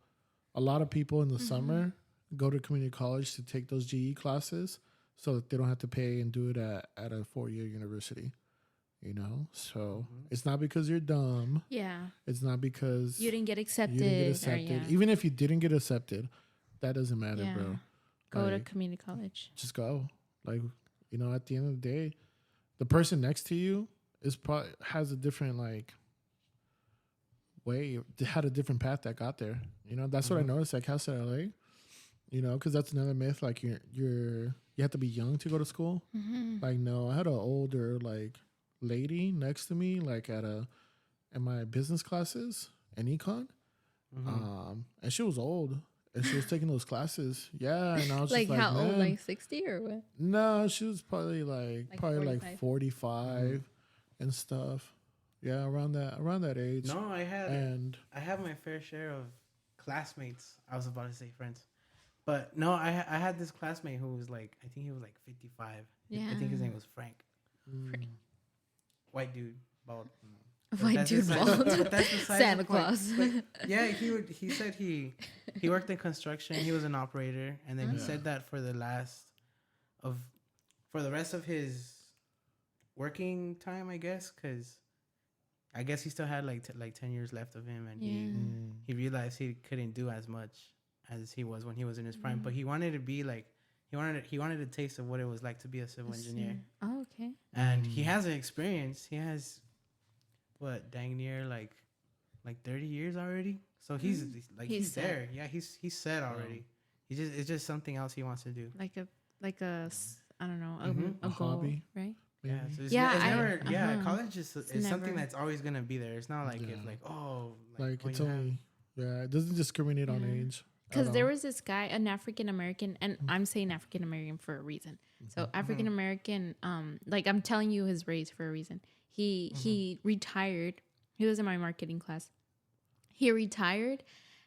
a lot of people in the summer go to community college to take those GE classes so that they don't have to pay and do it at a 4-year university. So it's not because you're dumb. yeah, It's not because you didn't get accepted. you didn't get or, accepted. yeah. Even if you didn't get accepted, that doesn't matter, Yeah. bro. Go to Like, community college. just go. Like, at the end of the day, the person next to you is probably has a different like way, had a different path that got there. That's what I noticed at Casa LA. Because that's another myth. Like you have to be young to go to school. Like no, I had an older like lady next to me, like in my business classes and econ, and she was old, and she was taking those classes. Yeah, and I was Like just like, how old? man, Like 60 or what? no, she was probably like Like probably 45? like 45 and stuff. Yeah, around that age. No, And I have my fair share of classmates. I was about to say friends, but no, I had this classmate who was like, I think he was like 55. Yeah. I think his name was Frank. Frank. White dude, bald. White That's dude beside- bald. that's beside Santa the point. Claus. But yeah, he said he worked in construction. He was an operator, and then he Yeah. said that for the rest of his working time, I guess, because I guess he still had like 10 years left of him, and Yeah. he realized he couldn't do as much as he was when he was in his prime. But he wanted to be like he wanted a taste of what it was like to be a civil engineer, Oh, okay. and he has an experience. He has what dang near like 30 years already. So he's like He's he's set. there. Yeah, he's set already. It's just something else he wants to do. Like a I don't know, Mhm. a A goal, hobby. right? Yeah, so it's, Yeah, it's I- never. Yeah, uh-huh. college is something never- that's always gonna be there. It's not like Yeah. if like oh like oh, it's you have- only it doesn't discriminate on Yeah. age. Because at there all. was this guy, an African American, and I'm saying African American for a reason. So African American, like I'm telling you his race for a reason. He retired. He was in my marketing class. He retired,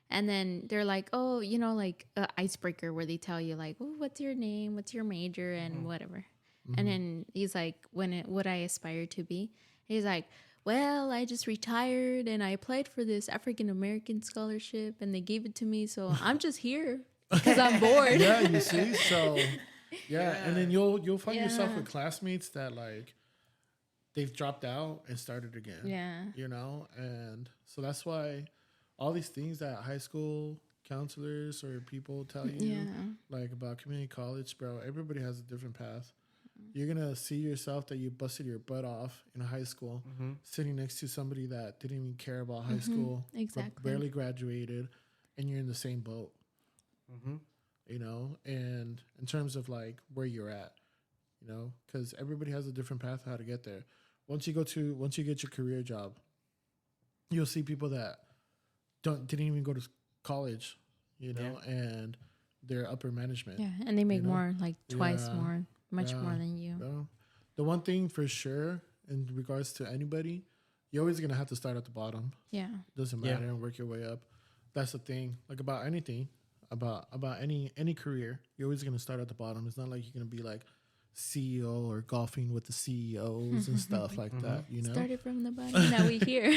and then they're like, oh, you know, like a icebreaker where they tell you like, oh, what's your name, what's your major, and whatever. And then he's like, what I aspire to be. He's like, well, I just retired and I applied for this African American scholarship and they gave it to me, so I'm just here because I'm bored. Yeah, you see, so and then you'll find yourself Yeah. with classmates that like they've dropped out and started again. Yeah. You know, and so that's why all these things that high school counselors or people tell you Yeah. like about community college, bro, everybody has a different path. You're gonna see yourself that you busted your butt off in high school, sitting next to somebody that didn't even care about high school, but Exactly. barely graduated, and you're in the same boat. You know, and in terms of like where you're at, you know, because everybody has a different path how to get there. Once you get your career job, you'll see people that didn't even go to college, you know, and they're upper management. Yeah. And they make know? more, like twice Yeah. more, much Yeah. more than you. No. The one thing for sure in regards to anybody, you're always gonna have to start at the bottom. Yeah. Doesn't Yeah. matter, and work your way up. That's the thing. Like about anything, about any career, you're always gonna start at the bottom. It's not like you're gonna be like CEO or golfing with the CEOs and stuff like that. You know. Started from the bottom. Now we here.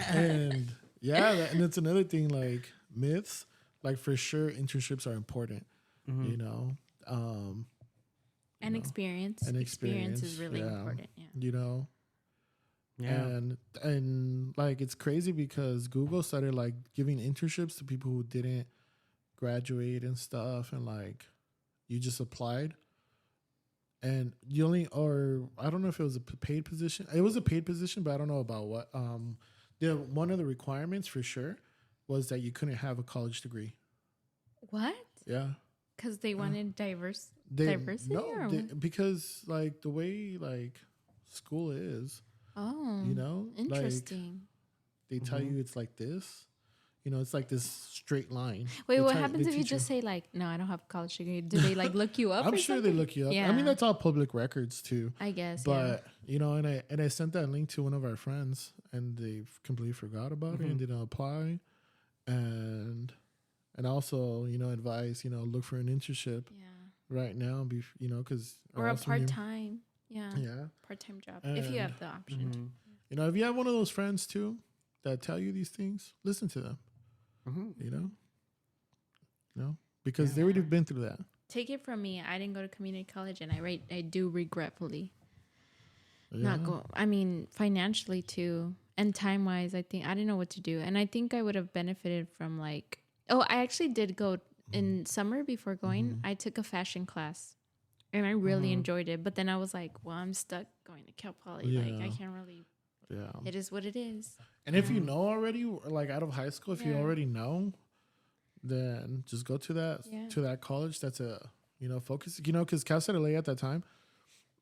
And and it's another thing like myths. Like for sure, internships are important. You know. And experience. And Experience is experience, really yeah. important. Yeah. You know. Yeah. And like it's crazy because Google started like giving internships to people who didn't graduate and stuff, and like you just applied and you only, or I don't know if it was a paid position. It was a paid position, but I don't know about what. One of the requirements for sure was that you couldn't have a college degree. What? Yeah. Because they wanted diversity? Or what? Because like the way like school is, Oh. you know, like Interesting. they tell you it's like this. You know, it's like this straight line. Wait, They what tell- happens they if you teach just say like, no, I don't have a college degree? Do they like look you up? I'm or sure something? they look you up. I Yeah. mean, that's all public records too. I guess. But you know, and I sent that link to one of our friends, and they completely forgot about it and didn't apply. And also, you know, advise, you know, look for an internship yeah. right now. You know, because Or a part time. Yeah. Yeah. Part time job if you have the option. You know, if you have one of those friends too that tell you these things, listen to them. You know, because they already been through that. Take it from me. I didn't go to community college, and I do regretfully Yeah. not go. I mean, financially too, and time wise. I think I didn't know what to do, and I think I would have benefited from like. Oh, I actually did go in summer before going. I took a fashion class, and I really enjoyed it. But then I was like, well, I'm stuck going to Cal Poly. Like I Yeah. can't really. Yeah. It is what it is. And if you know already, like out of high school, if you Yeah. already know, then just go to that Yeah. college. That's a focus. You know, because Cal State LA at that time,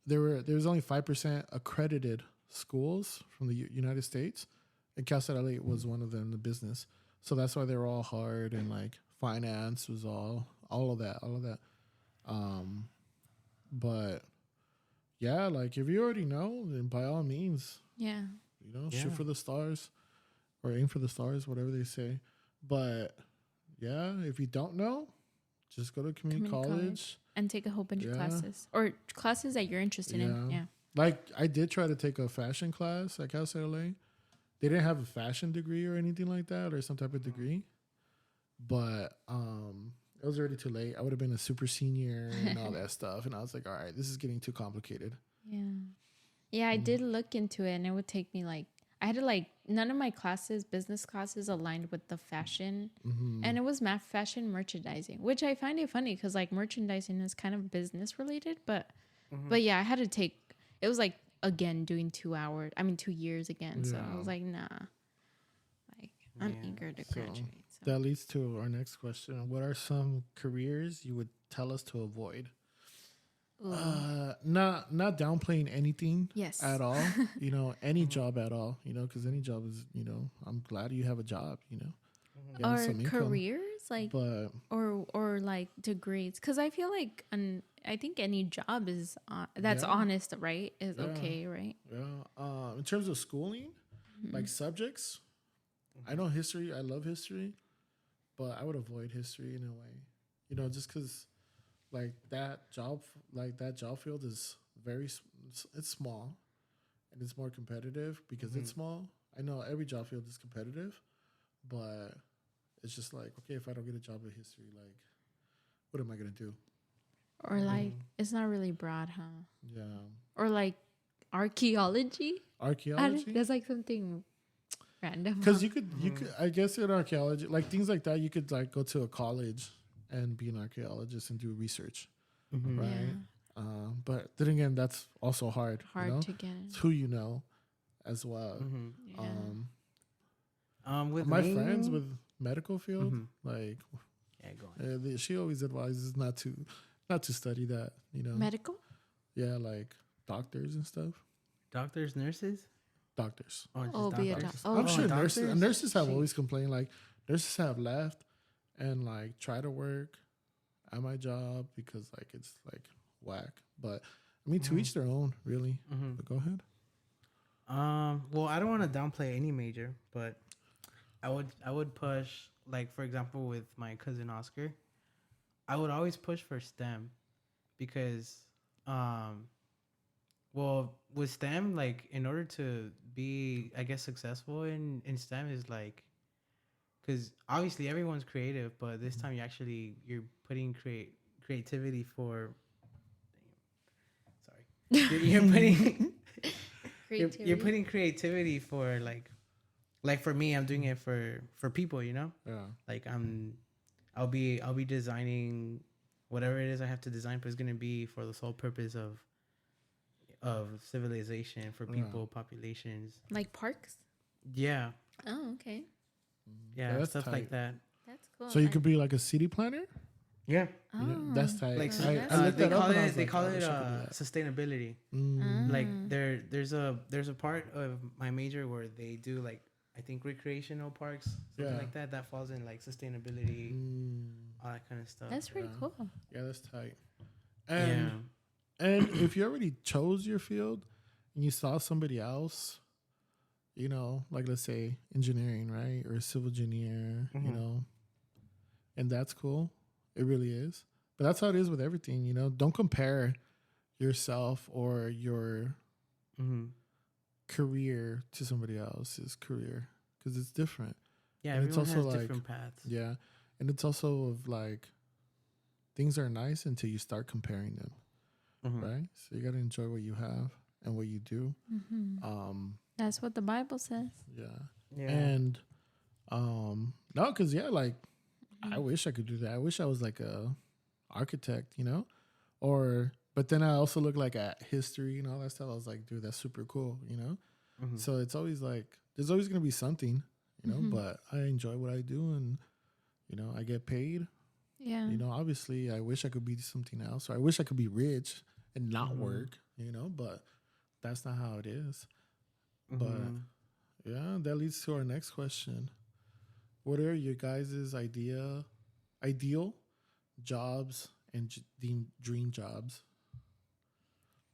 there was only 5% accredited schools from the United States, and Cal State LA was one of them. The business, so that's why they were all hard and like finance was all of that, all of that. Um, but yeah, like if you already know, then by all means, Yeah. shoot Yeah. for the stars or aim for the stars, whatever they say. But yeah, if you don't know, just go to community college. And take a whole bunch of Yeah. classes or classes that you're interested in. Yeah. Yeah. Like I did try to take a fashion class at Cal State LA. They didn't have a fashion degree or anything like that or some type of degree. But it was already too late. I would have been a super senior and all that stuff. And I was like, all right, this is getting too complicated. Yeah. Yeah, I did look into it and it would take me like I had to like none of my classes, business classes aligned with the fashion. And it was fashion merchandising, which I find it funny cuz like merchandising is kind of business related, but yeah, I had to take it was like again doing 2 years again. So I Yeah. was like, nah. Like I'm Yeah. eager to So graduate. So. that leads to our next question. What are some careers you would tell us to avoid? Ooh. Not downplaying anything Yes. at all. Any job at all. Because any job is. I'm glad you have a job. Yeah, Or some income. careers like But or like degrees because I feel like I think any job is that's Yeah. honest, right, is Yeah. okay, right? yeah, in terms of schooling, like subjects, I know history. I love history, but I would avoid history in a way. Just because like that job field is it's small and it's more competitive because it's small. I know every job field is competitive, but it's just like, okay, if I don't get a job in history, like what am I gonna do? Or like it's not really broad, huh? Yeah, Or like archaeology. archaeology. That's like something random. Because you could I guess in archaeology, like things like that, you could like go to a college and be an archaeologist and do research, right? Yeah. But then again, that's also hard. Hard to get. It's who you know as well. Yeah. With My me, friends with medical field, like yeah, go on. she always advises not to study that. Medical? Yeah, like doctors and stuff. Doctors, nurses. Doctors. Or just Oh, be a doctors? doc- oh, I'm sure doctors? nurses have Jeez. always complained. Like nurses have left and like try to work at my job because like it's like whack. But I mean, to each their own, really. But go ahead. Well, I don't want to downplay any major, but I would push, like, for example, with my cousin Oscar, I would always push for STEM because well, with STEM, like, in order to be, I guess, successful in STEM is like, because obviously everyone's creative, but this time you're putting creativity for. Sorry, you're putting you're putting creativity for like for me, I'm doing it for people, Yeah. like I'll be designing whatever it is I have to design, but it's gonna be for the sole purpose of civilization for people, populations. Like parks? Yeah, Oh, okay. yeah, that's stuff tight. like that. That's cool. So you could be like a city planner. Yeah, Oh. That's tight. like I looked they that up call and I it was they like, call I it wish I could do that. sustainability. Mm. Like there's a part of my major where they do like, I think, recreational parks, something Yeah. like that. That falls in like sustainability, all that kind of stuff. That's pretty cool. Yeah, that's tight. Yeah. And if you already chose your field and you saw somebody else, like let's say engineering, right? Or a civil engineer, and that's cool. It really is. But that's how it is with everything, Don't compare yourself or your career to somebody else's career because it's different. Yeah, And it's everyone also has like- different paths. Yeah. And it's also of like things are nice until you start comparing them, right? So you got to enjoy what you have and what you do. That's what the Bible says. Yeah. Yeah. And no, because like I wish I could do that. I wish I was like a architect, but then I also look like at history and all that stuff. I was like, dude, that's super cool, So it's always like there's always gonna be something, but I enjoy what I do and I get paid. Yeah. Obviously I wish I could be something else, or I wish I could be rich and not work, but that's not how it is. But yeah, that leads to our next question. What are your guys' idea ideal jobs and dream jobs.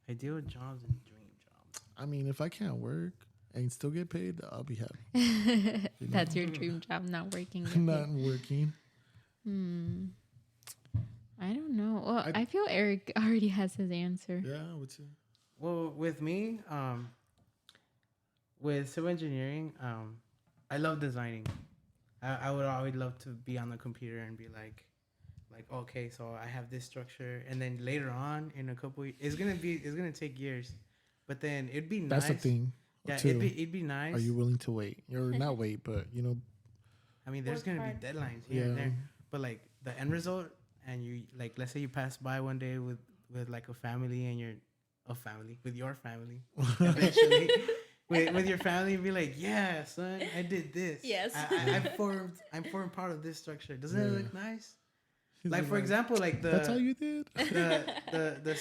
Ideal jobs and dream jobs. I mean, if I can't work and still get paid, I'll be happy. That's your dream job, not working. Not working. I don't know. Well, I- I feel Eric already has his answer. Yeah, what's it? Well, with me, with civil engineering, I love designing. I would always love to be on the computer and be like, okay, so I have this structure, and then later on in a couple, it's gonna take years, but then it'd be nice. That's the thing. Yeah, too. it'd be nice. Are you willing to wait? Or not wait, but I mean, there's Work gonna hard. be deadlines here and Yeah. there, but like the end result, and you like, let's say you pass by one day with like a family, and you're a family with your family, eventually. With your family, and be like, yeah, son, I did this. Yes. I'm formed part of this structure. Doesn't it Yeah. look nice? He's Like for example, like that's all you did. the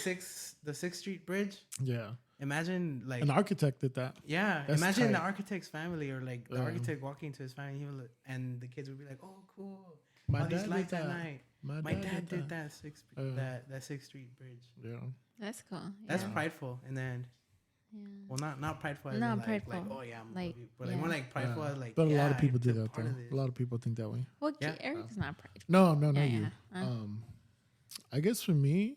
Sixth Street Bridge. Yeah, Imagine like an architect did that. yeah. That's Imagine the tight. architect's family, or like the Yeah. architect walking to his family, he would look, and the kids would be like, oh, cool. My All these dad lights did at that. night. My My dad did that Uh. that Sixth Street Bridge. Yeah, That's cool. That's yeah. prideful, and then Yeah. well, not prideful. As Not in, like, prideful. Like, oh yeah, I'm Like, above you. But like yeah. more like prideful. Yeah. As like, but a lot yeah, of people I do took that part though. of this. A lot of people think that way. Well, Yeah. Eric's not prideful. No, not Yeah, you. yeah. I guess for me,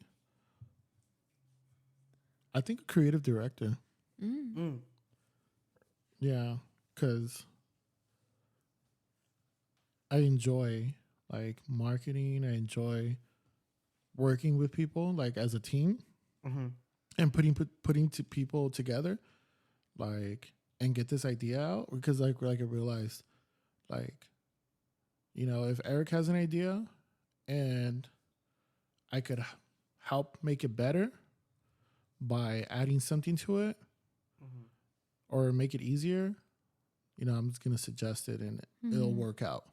I think a creative director. Mm. Yeah, because I enjoy like marketing. I enjoy working with people like as a team Mm-hmm. and putting people together, like and get this idea out. Because like I realized, like, if Eric has an idea, and I could help make it better by adding something to it Mm-hmm. or make it easier, I'm just gonna suggest it and it'll work out.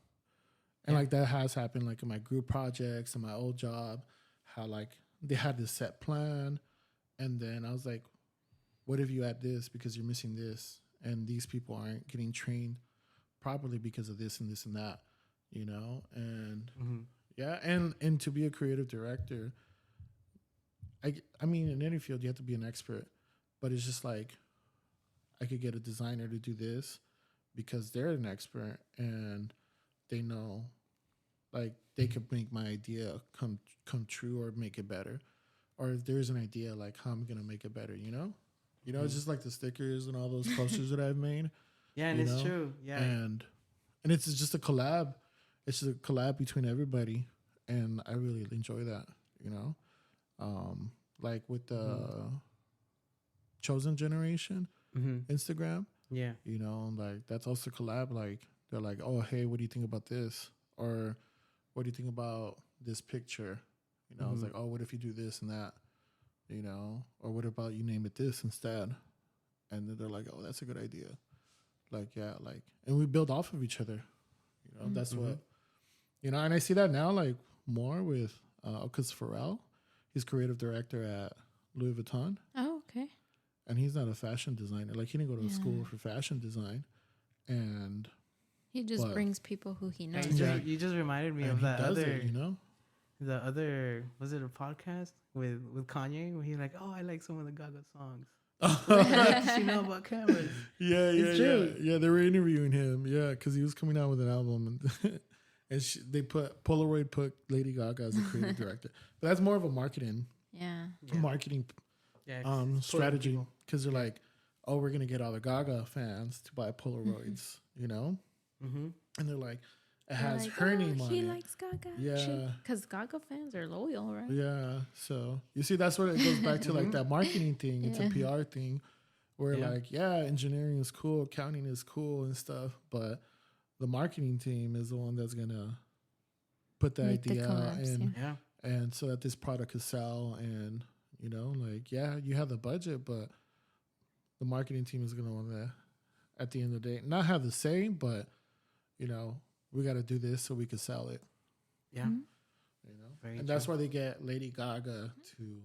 And Yeah. like that has happened like in my group projects and my old job, how like they had this set plan, and then I was like, what if you add this because you're missing this, and these people aren't getting trained properly because of this and this and that, and Mm-hmm. yeah, and to be a creative director, I mean, in any field you have to be an expert, but it's just like I could get a designer to do this because they're an expert and they know, like they could make my idea come true or make it better, or if there's an idea like how I'm gonna make it better, it's just like the stickers and all those posters that I've made, Yeah, and You it's know? true. Yeah. and it's just a collab. It's just a collab between everybody, and I really enjoy that. Like with the Chosen Generation Mm-hmm. Instagram, Yeah. like that's also collab. Like they're like, oh hey, what do you think about this? Or what do you think about this picture? I was Mhm. like, oh, what if you do this and that? Or what about you name it this instead? And then they're like, oh, that's a good idea. Like, yeah, like, and we build off of each other. That's what, and I see that now, like, more with, because Pharrell, he's creative director at Louis Vuitton, Oh, okay. and he's not a fashion designer. Like, he didn't go to Yeah. school for fashion design, and He just But- brings people who he knows. And Yeah. you just reminded me and of he that does other, it, the other, was it a podcast with Kanye where he's like, oh, I like some of the Gaga songs. What you know about cameras? Yeah, It's true. yeah. They were interviewing him, yeah, because he was coming out with an album, and they put Polaroid put Lady Gaga as a creative director, but that's more of a marketing Yeah. Yeah, strategy, people. because they're like, oh, we're gonna get all the Gaga fans to buy Polaroids, Mm-hmm. and they're like, it They're has like, her "Oh, name on he it. likes Gaga. Yeah. Because Gaga fans are loyal, right? Yeah, so you see, that's what it goes back to, like that marketing thing. It's a PR thing, where Yeah. like, yeah, engineering is cool, accounting is cool and stuff, but the marketing team is the one that's gonna put the Make the idea collabs, and Yeah. and so that this product could sell, and like, yeah, you have the budget, but the marketing team is gonna want to, at the end of the day, not have the say, but we got to do this so we can sell it. Yeah. Mhm. Very And that's true. why they get Lady Gaga to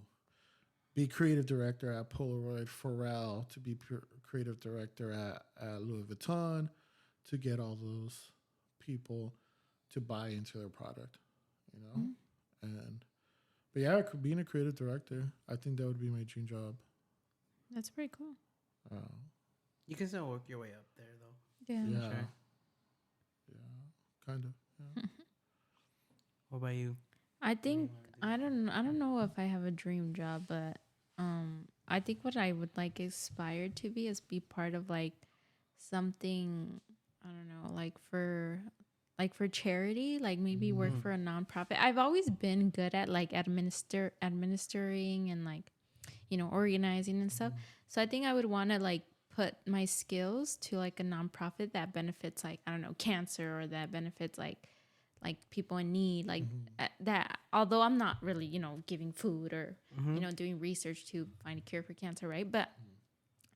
be creative director at Polaroid, Pharrell to be creative director at Louis Vuitton, to get all those people to buy into their product. you know. And but yeah, being a creative director, I think that would be my dream job. That's pretty cool. You can still work your way up there, though. Yeah. Yeah, Sure. yeah, kind of. Yeah. What about you? I think I don't know if I have a dream job, but I think what I would like aspire to be is be part of like something, I don't know, like for charity, like maybe work for a nonprofit. I've always been good at like administering and like, you know, organizing and stuff. So I think I would want to like put my skills to like a nonprofit that benefits like, I don't know, cancer, or that benefits like people in need, like that. Although I'm not really, you know, giving food or you know, doing research to find a cure for cancer, right? But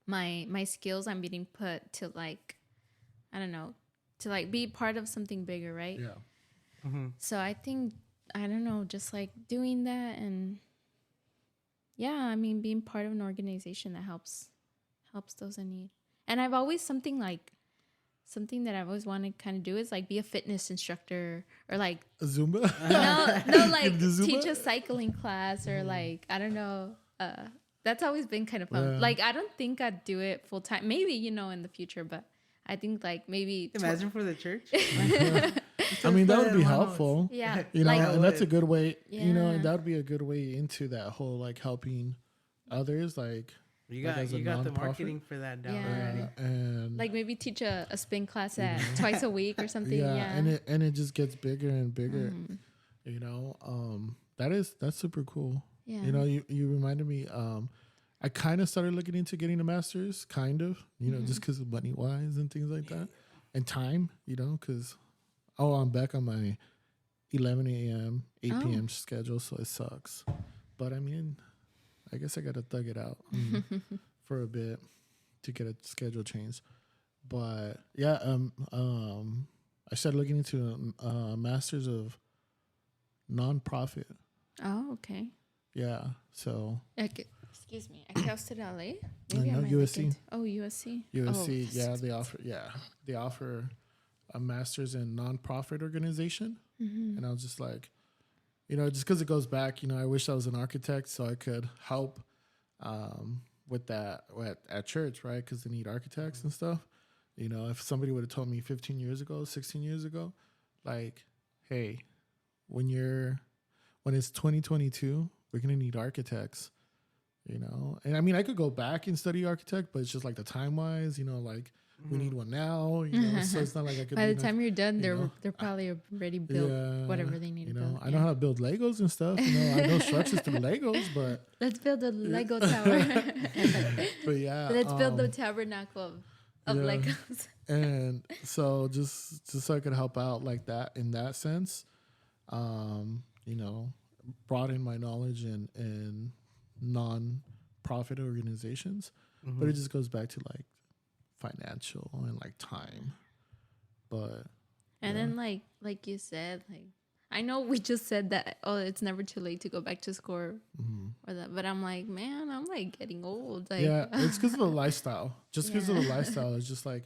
my skills, I'm being put to like, I don't know, to like be part of something bigger, right? Yeah. So I think, I don't know, just like doing that, and yeah, I mean, being part of an organization that helps those in need. And I've always something that I've always wanted to kind of do is like be a fitness instructor, or like, A Zumba. no, like Do Zumba? teach a cycling class, or like, I don't know. That's always been kind of fun. Yeah. Like, I don't think I'd do it full time. Maybe, you know, in the future, but I think like maybe Imagine for the church. I mean, that would be Wow. helpful. yeah, You know, like and that's a good way. You know, Yeah. and that would be a good way into that whole like helping others, like You like got as a you got the nonprofit. marketing for that down Yeah. already. And like maybe teach a spin class at twice a week or something. yeah, Yeah, and it just gets bigger and bigger. You know, that's super cool. yeah. You know, you reminded me. I kind of started looking into getting a master's, kind of. You know, just because of money wise and things like that, and time. You know, because I'm back on my 11 a.m. 8 p.m. schedule, so it sucks. But I mean, I guess I got to thug it out for a bit to get a schedule changed. But yeah, I started looking into a master's of nonprofit. Oh, okay. Yeah, so Okay. Excuse me. I hosted LA. I know might look USC. into- Oh, USC. USC, Oh, yeah, they offer a master's in nonprofit organization, and I was just like, you know, just because it goes back, you know, I wish I was an architect so I could help with that at church, right? Because they need architects and stuff. You know, if somebody would have told me 15 years ago, 16 years ago, like, hey, when it's 2022, we're gonna need architects. You know, and I mean, I could go back and study architect, but it's just like the time wise, you know, like we need one now, you know, so it's not like I could. By the be time you're done, know, they're probably already built whatever they need you to know, build. I know how to build Legos and stuff. You know, I know structures through Legos, but Let's build a Lego tower. but yeah, Let's build the tabernacle of yeah. Legos. And so just so I could help out like that in that sense, you know, broaden my knowledge in non-profit organizations, but it just goes back to like financial and like time. But And then like you said, like I know we just said that, oh, it's never too late to go back to school or that, but I'm like, man, I'm like getting old. Like, yeah, it's because of the lifestyle. Just because of the lifestyle, it's just like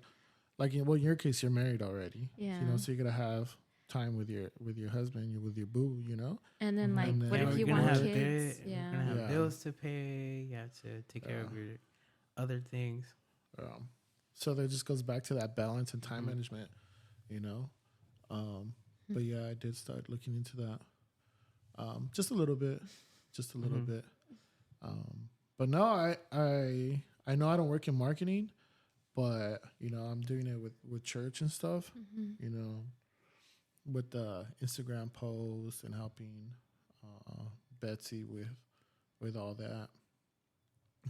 in your case, you're married already. Yeah. You know, so you're gonna have time with your husband, with your boo. You know. And then like, And then what you're if you gonna want have kids? You're gonna have Yeah. bills to pay. You have to take care of your other things. So that just goes back to that balance and time management. You know. But yeah, I did start looking into that. Just a little bit. But no, I know I don't work in marketing, but you know, I'm doing it with church and stuff, you know, with the Instagram posts and helping Betsy with all that.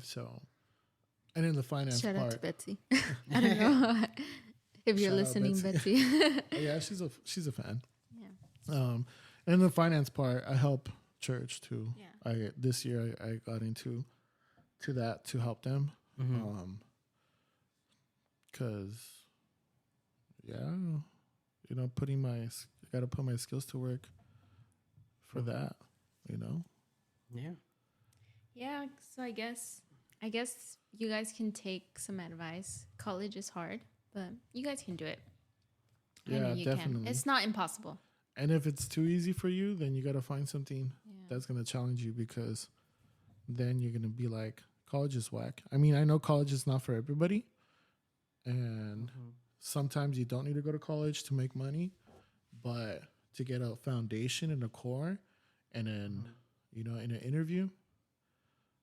So, and in the finance Shout part, out to Betsy. I don't know if you're Shout out listening, Betsy. Betsy. yeah, she's a fan. Yeah. And in the finance part, I help church too. Yeah. This year I got into that to help them. Cause yeah, you know, I gotta put my skills to work for that, you know? Yeah. Yeah, so I guess you guys can take some advice. College is hard, but you guys can do it. I know Yeah, you definitely. can. It's not impossible. And if it's too easy for you, then you got to find something Yeah. that's going to challenge you, because then you're going to be like, college is whack. I mean, I know college is not for everybody. And sometimes you don't need to go to college to make money, but to get a foundation and a core, and then, you know, in an interview,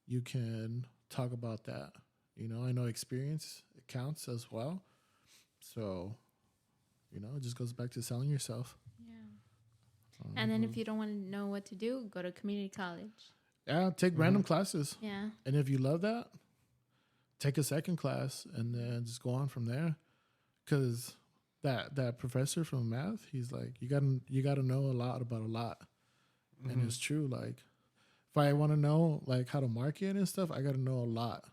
you can talk about that. You know, I know experience counts as well. So, you know, it just goes back to selling yourself. Yeah. And then if you don't want to know what to do, go to community college. Yeah, take random classes. Yeah. And if you love that, take a second class and then just go on from there. Because that professor from math, he's like, you gotta know a lot about a lot. And it's true. Like, if I want to know like how to market and stuff, I got to know a lot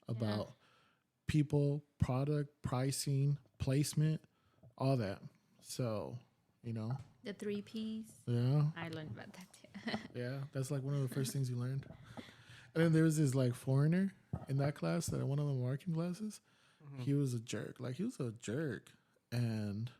about people, product, pricing, placement, all that. So, you know. The 3 Ps. Yeah. I learned about that too. Yeah. That's like one of the first things you learned. And then there was this like foreigner in that class, that one of the marketing classes. He was a jerk. Like, he was a jerk. And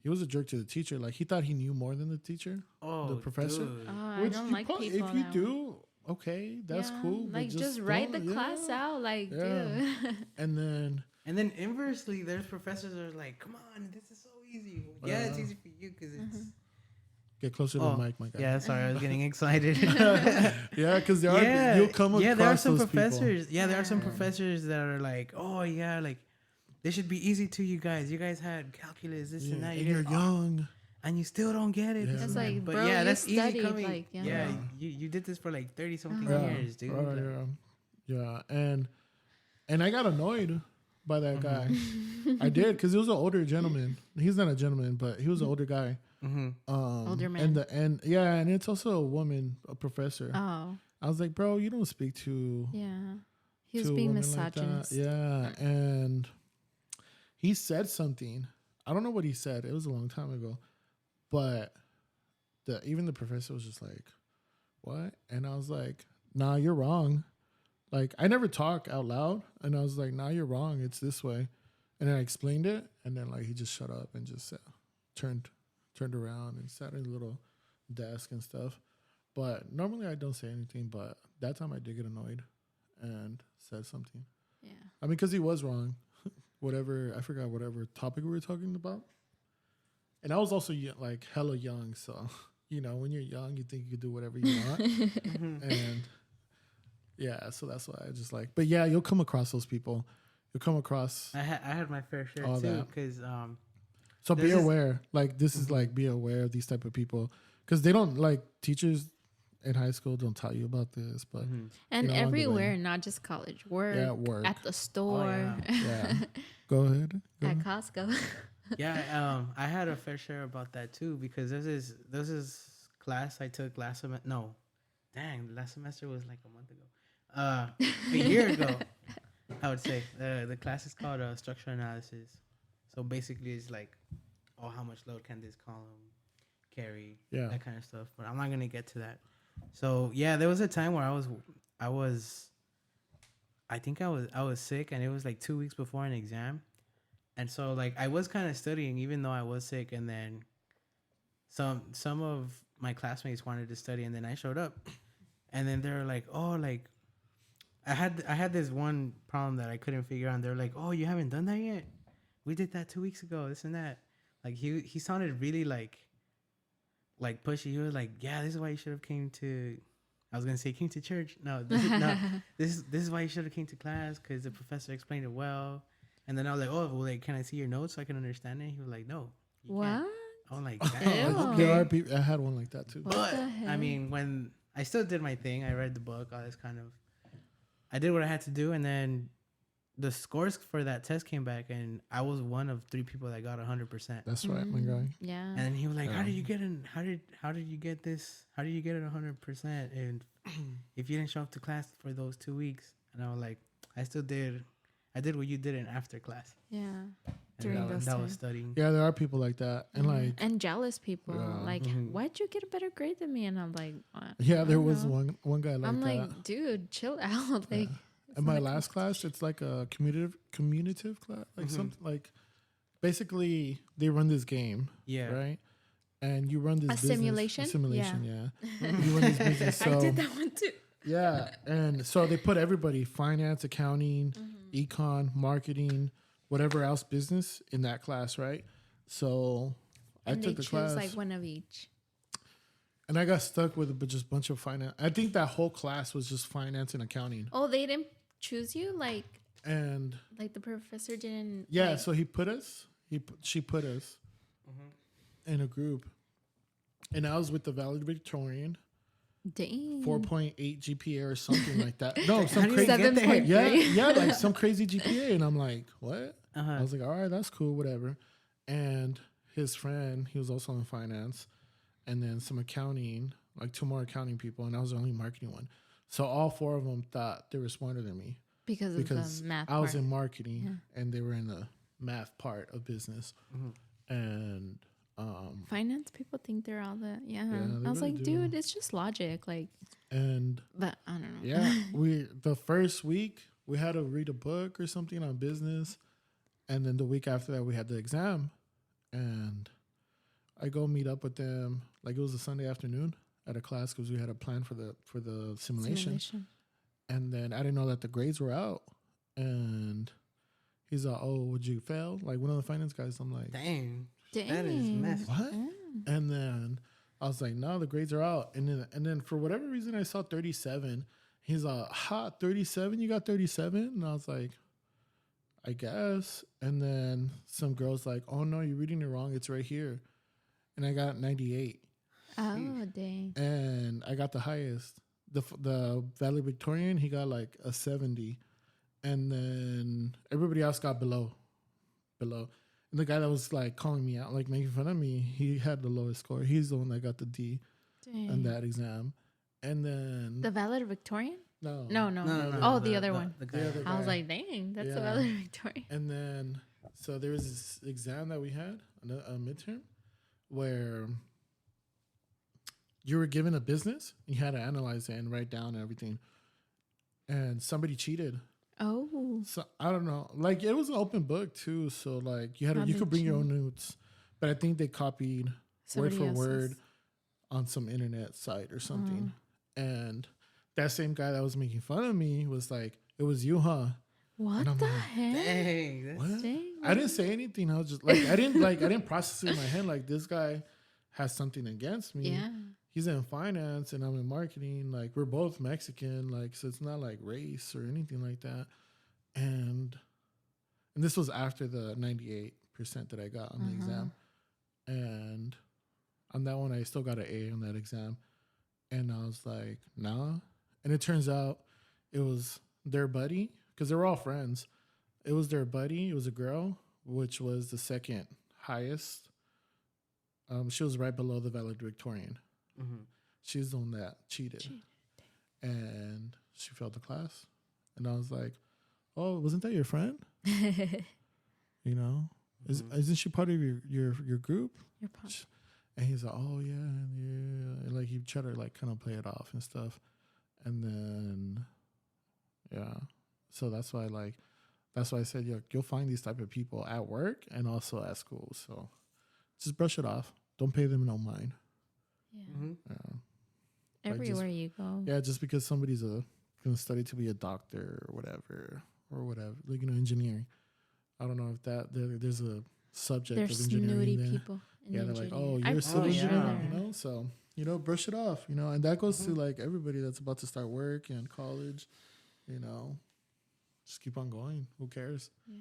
he was a jerk to the teacher. Like, he thought he knew more than the teacher, the professor. Dude. I don't like people. If you that do, okay, that's cool. Like, but just write the don't- class out. Like, Yeah. dude. And then, And then inversely, there's professors that are like, "Come on, this is so easy." Yeah, it's easy for you because it's. get closer to the mic, my guy. Yeah, sorry, I was getting excited. Yeah, because you'll come across there are some those professors. people. Yeah, there are some professors that are like, "Oh yeah, like this should be easy to you guys. You guys had calculus, this and Yeah, that. and You you're guys, young. and you still don't get it." Yeah. this It's and that. like, but bro, yeah, you that's easy studied, coming. like, yeah. Yeah, you did this for like 30 something Yeah, years, dude. right, Like, yeah. And I got annoyed by that guy. I did, because he was an older gentleman. He's not a gentleman, but he was an older guy. Older man. And it's also a woman, a professor. Oh, I was like, bro, you don't speak to yeah. He was to being women like that. misogynist. Yeah, and he said something. I don't know what he said. It was a long time ago, but even the professor was just like, "What?" And I was like, "Nah, you're wrong." Like, I never talk out loud, and I was like, "Nah, you're wrong. It's this way." And then I explained it, and then like he just shut up and just turned around and sat at a little desk and stuff. But normally I don't say anything, but that time I did get annoyed and said something. Yeah. I mean, because he was wrong. I forgot whatever topic we were talking about. And I was also like hella young. So, you know, when you're young, you think you can do whatever you want. And yeah, so that's why I just like, but yeah, you'll come across those people. You'll come across. I had my fair share All too, that. because So be this is- aware. Like, this is like, be aware of these type of people. Because they don't, like, teachers in high school don't tell you about this, but And you know, along the way. everywhere, not just college. Work, Yeah, work. at the store, Yeah. Go ahead. at Costco. yeah, I had a fair share about that too, because there's this class I took last semester. No, dang, last semester was like a month ago. A year ago, I would say. The class is called structural analysis. So basically, it's like, oh, how much load can this column carry? Yeah. That kind of stuff. But I'm not gonna get to that. So yeah, there was a time where I think I was sick, and it was like 2 weeks before an exam. And so like I was kind of studying even though I was sick, and then some of my classmates wanted to study, and then I showed up, and then they were like, "Oh, like I had this one problem that I couldn't figure out." And they're like, "Oh, you haven't done that yet? We did that 2 weeks ago. This and that." Like he sounded really like pushy. He was like, "Yeah, this is why you should have came to." I was gonna say came to church. No, this is why you should have came to class, because the professor explained it well. And then I was like, "Oh, well, like, can I see your notes so I can understand it?" He was like, "No, you can't." What? I'm like, Ew. "Damn, There are okay." people, I had one like that too. What But the I heck? mean, when I still did my thing, I read the book, all this kind of. I did what I had to do, and then the scores for that test came back, and I was one of 3 people that got 100%. That's right, my guy. Yeah. And he was like, "How did you get in? How did you get this? How did you get it 100%? And if you didn't show up to class for those 2 weeks?" And I was like, I did what you did in after class. Yeah. And During that, those that was times. studying. Yeah, there are people like that. And like, And jealous people. Yeah. Like, Mhm. why'd you get a better grade than me? And I'm like, yeah, I there don't was know. one guy like I'm that. like, dude, chill out. Like, it's In my not a last class, it's like a commutative class, like Mhm. something like, basically they run this game, Yeah. right? and you run this A business. simulation? Simulation, yeah. You run this business. I So did that one too. yeah, and so they put everybody, finance, accounting, econ, marketing, whatever else business in that class, right? So I And they took the choose class, like one of each. and I got stuck with just a bunch of finance. I think that whole class was just finance and accounting. Oh, they didn't choose you? And Like the professor didn't. yeah, like, so she put us in a group, and I was with the valedictorian, Dang. 4.8 GPA or something like that. No, How some do you crazy. get there? 7.3. Yeah, like some crazy GPA, and I'm like, what? Uh-huh. I was like, all right, that's cool, whatever. And his friend, he was also in finance, and then some accounting, like 2 more accounting people, and I was the only marketing one. So all 4 of them thought they were smarter than me Because of the math I was part. in marketing and they were in the math part of business. And Finance people think they're all the they I was really like, do. dude, it's just logic. Like, and but I don't know. yeah, the first week we had to read a book or something on business, and then the week after that we had the exam, and I go meet up with them like it was a Sunday afternoon at a class because we had a plan for the simulation. And then I didn't know that the grades were out, and he's like, "Oh, would you fail?" Like one of the finance guys. I'm like, Dang. Dang. That is messed. "What?" And then I was like, "No, the grades are out." And then for whatever reason, I saw 37. He's like, "Ha, 37? You got 37?" And I was like, "I guess." And then some girl's like, "Oh no, you're reading it wrong. It's right here." And I got 98, Oh, dang. and I got the highest. The valedictorian, he got like a 70, and then everybody else got below. And the guy that was like calling me out, like making fun of me, he had the lowest score. He's the one that got the D Dang. on that exam. And then The valedictorian? no, No. Oh, the other one. The guy. The other I was guy. like, dang, that's the Yeah. valedictorian. And then so there was this exam that we had, a midterm, where you were given a business, you had to analyze it and write down everything. And somebody cheated. Oh. So I don't know. Like it was an open book too, so like you How'd you they could bring your own cheat? notes. But I think they copied Somebody word for else's. word on some internet site or something. And that same guy that was making fun of me was like, "It was you, huh?" What I'm the like, heck? Dang. That's, What? Dang. I didn't say anything. I was just like, I didn't process it in my head. Like this guy has something against me. Yeah. He's in finance and I'm in marketing. Like we're both Mexican. Like so, it's not like race or anything like that. And this was after the 98% that I got on the exam. And on that one, I still got an A on that exam. And I was like, nah. And it turns out it was their buddy, because they were all friends. It was their buddy. It was a girl, which was the second highest. She was right below the valedictorian. She's the one that cheated. And she failed the class. And I was like, oh, wasn't that your friend? You know? Isn't she part of your group? Your pop. And he's like, oh, yeah. And like, he tried to, like, kind of play it off and stuff. And then, yeah. So that's why I said, you'll find these type of people at work and also at school. So just brush it off. Don't pay them no mind. Yeah. Yeah. Everywhere you go. Yeah, just because somebody's going to study to be a doctor or whatever, like, engineering. I don't know if there's a subject There's of engineering snooty there. people. In Yeah, they're like, engineering. oh, you're a civil yeah. engineer, So, brush it off, and that goes to like everybody that's about to start work and college, just keep on going. Who cares? Yeah.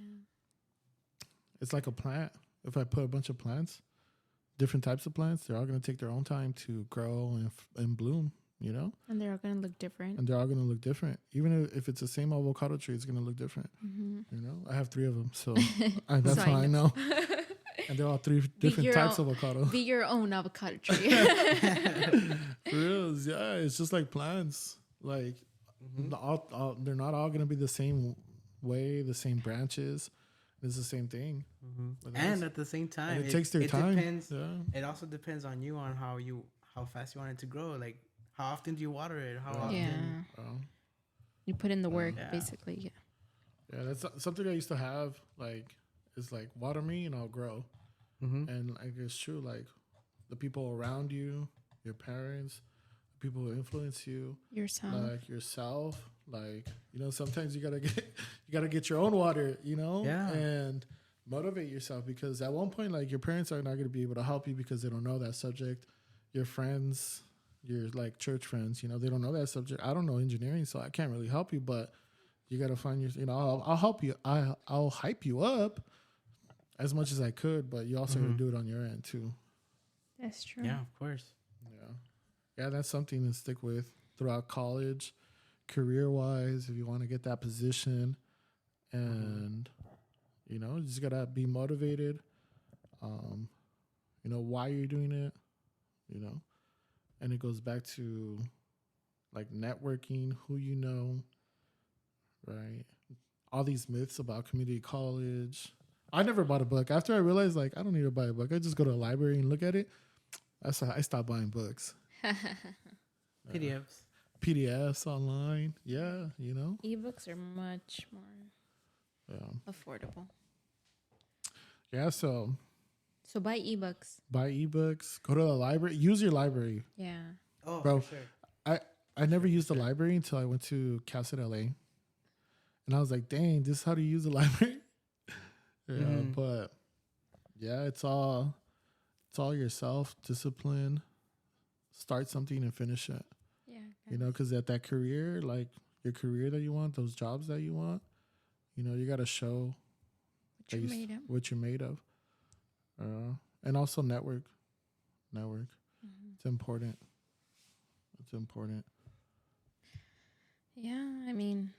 It's like a plant. If I put a bunch of plants, different types of plants, they're all going to take their own time to grow and bloom, And they're all going to look different. and they're all going to look different. Even if it's the same avocado tree, it's going to look different. I have 3 of them, so that's So how I I know. And they're all 3 different your types own- of avocado. Be your own avocado tree. For real, yeah, it's just like plants. Like they're not all gonna be the same way, the same branches. It's the same thing. And at the same time, And it takes their time. Depends, Yeah. It also depends on you on how fast you want it to grow. Like how often do you water it? How often? Yeah. You put in the work, Yeah. basically. Yeah. Yeah, that's something I used to have. Like, it's like water me and I'll grow. And like it's true. Like the people around you, your parents, people who influence you, Yourself. like yourself. Like, you know, sometimes you gotta get your own water, you know, Yeah. and motivate yourself, because at one point, like, your parents are not gonna be able to help you because they don't know that subject. Your friends, your like church friends, you know, they don't know that subject. I don't know engineering, so I can't really help you, but you gotta find your, you know, I'll help you. I'll hype you up as much as I could, but you also gotta do it on your end too. That's true. Yeah, of course. Yeah, that's something to stick with throughout college, career wise, if you want to get that position. And, you know, you just got to be motivated. You know, why you're doing it, you know. And it goes back to like networking, who you know, right? All these myths about community college. I never bought a book. After I realized, like, I don't need to buy a book. I just go to a library and look at it. I stopped buying books. PDFs. PDFs online. Yeah, you know. Ebooks are much more affordable. Yeah, so So buy ebooks. buy ebooks, go to the library, use your library. Yeah. Oh, Bro. for sure. I never used the library until I went to Cal State LA. And I was like, dang, this is how to use the library. But yeah, it's all yourself, discipline, start something and finish it. Yeah. You know, because at that career, like your career that you want, those jobs that you want, you know, you got to show What you're made of. what you're made of. And also network. It's important. Yeah, I mean,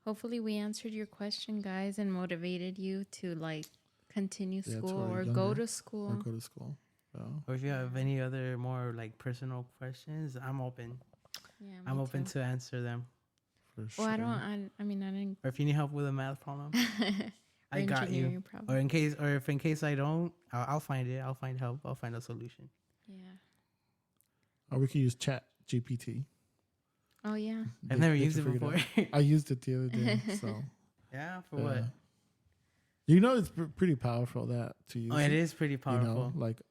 hopefully we answered your question, guys, and motivated you to like continue Yeah, to school our or younger- go to school. Or go to school. Or if you have any other more like personal questions, I'm open. Yeah, I'm me open too. to answer them. For sure. Well, I didn't. Or if you need help with a math problem, I or got you. engineering problem. Or if in case I don't, I'll find it. I'll find help. I'll find a solution. Yeah. Or we could use Chat GPT. Oh yeah. I've never used it before. I used it the other day. So Yeah, for what? You know, it's pretty powerful that to use. Oh, it is pretty powerful. You know, like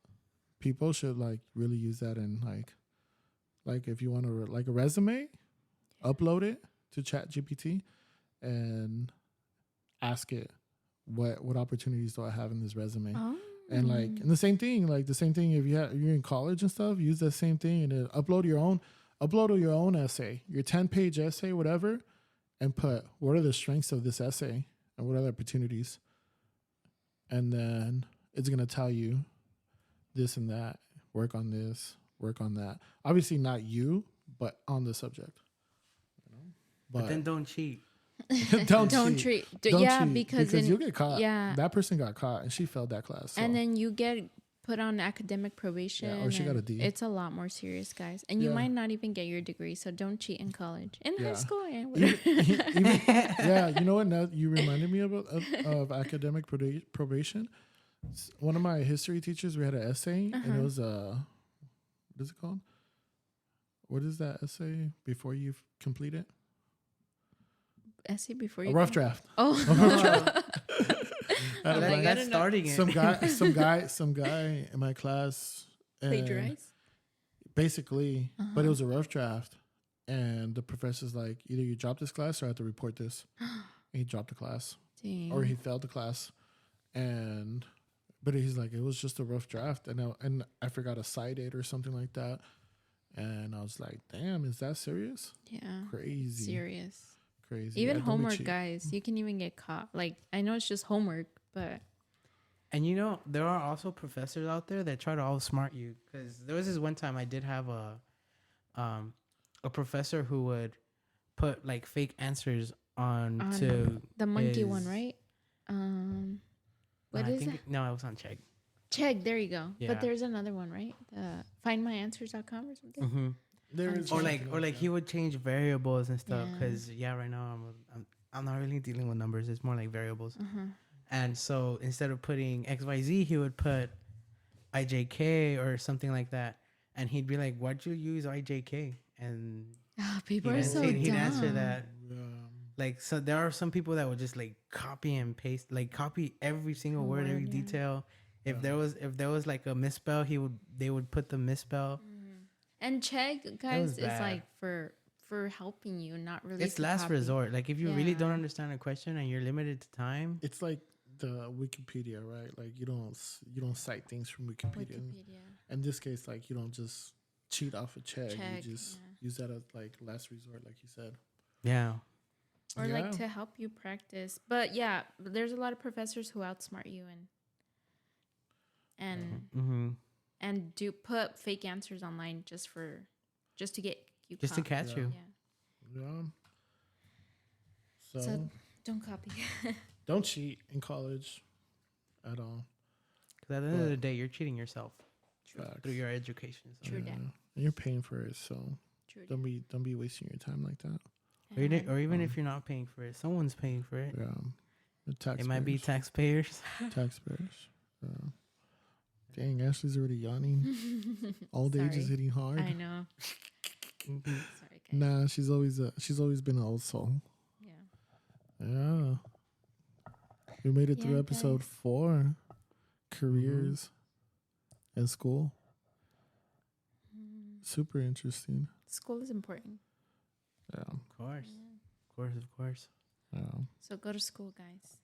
people should like really use that, and like if you want to like a resume, upload it to Chat GPT and ask it what opportunities do I have in this resume. Oh. And like, and the same thing if you're in college and stuff, use that same thing and then upload your own essay, your 10-page essay, whatever, and put what are the strengths of this essay and what are the opportunities. And then it's going to tell you this and that, work on this, work on that. Obviously not you, but on the subject. You know? But then don't cheat. don't Don't cheat. treat. Don't Yeah, cheat, because you'll get caught. Yeah. That person got caught and she failed that class. So. And then you get put on academic probation. Yeah, or she got a D. It's a lot more serious, guys. And you Yeah. might not even get your degree, so don't cheat in college. In Yeah. high school, yeah. Yeah, you know what? Now you reminded me of academic probation. One of my history teachers, we had an essay, and it was what is it called? What is that essay before you complete it? Essay before A you rough draft. Oh. At like, my- I That's don't know. starting it. some guy in my class and Plagiarize. basically, but it was a rough draft, and the professor's like, either you drop this class or I have to report this. And he dropped the class. Dang. Or he failed the class, but he's like, it was just a rough draft, and I forgot to cite it or something like that, and I was like, damn, is that serious? Yeah. Crazy, Serious. crazy. Even Yeah, don't be homework, cheap. guys, you can even get caught. Like, I know it's just homework, but And you know, there are also professors out there that try to outsmart you. Because there was this one time I did have a professor who would put like fake answers on to the monkey one, his- right? What I is think it? No, it was on Check. Check. There you go. Yeah. But there's another one, right? Findmyanswers.com or something. Mm-hmm. There is Or something like that. he would change variables and stuff. Yeah. Because right now I'm not really dealing with numbers. It's more like variables. And so instead of putting XYZ, he would put IJK or something like that. And he'd be like, why'd you use IJK? And People are so he'd dumb. answer that. Yeah. Like, so there are some people that would just like copy and paste, like copy every single word, every yeah. detail. If there was like a misspell, they would put the misspell. And check, was guys, is bad. like for helping you, not really. It's to last copy. resort. Like if you really don't Yeah. understand a question and you're limited to time, It's like the Wikipedia, right? Like you don't cite things from Wikipedia. Wikipedia. In this case, like you don't just cheat off a check. Check, You just use that as like last resort, like you said. yeah. Or Yeah. like to help you practice. But yeah, there's a lot of professors who outsmart you Mm-hmm. and do put fake answers online just to get you Just to caught. catch you. Yeah. Yeah. So, So don't copy. don't cheat in college at all. Because at the end of the day, you're cheating yourself Facts. through your education. So. True that. And you're paying for it, so True. don't be wasting your time like that. Or even if you're not paying for it, someone's paying for it. Yeah. The taxpayers. It might be taxpayers. taxpayers. Yeah. Dang, Ashley's already yawning. Old age is Sorry. hitting hard. I know. Mhm. Sorry, guys. Nah, she's always been an old soul. Yeah. Yeah. We made it through Yeah, episode guys. 4. Careers and school. Super interesting. School is important. Yeah. Of course. Of course. Yeah. So go to school, guys.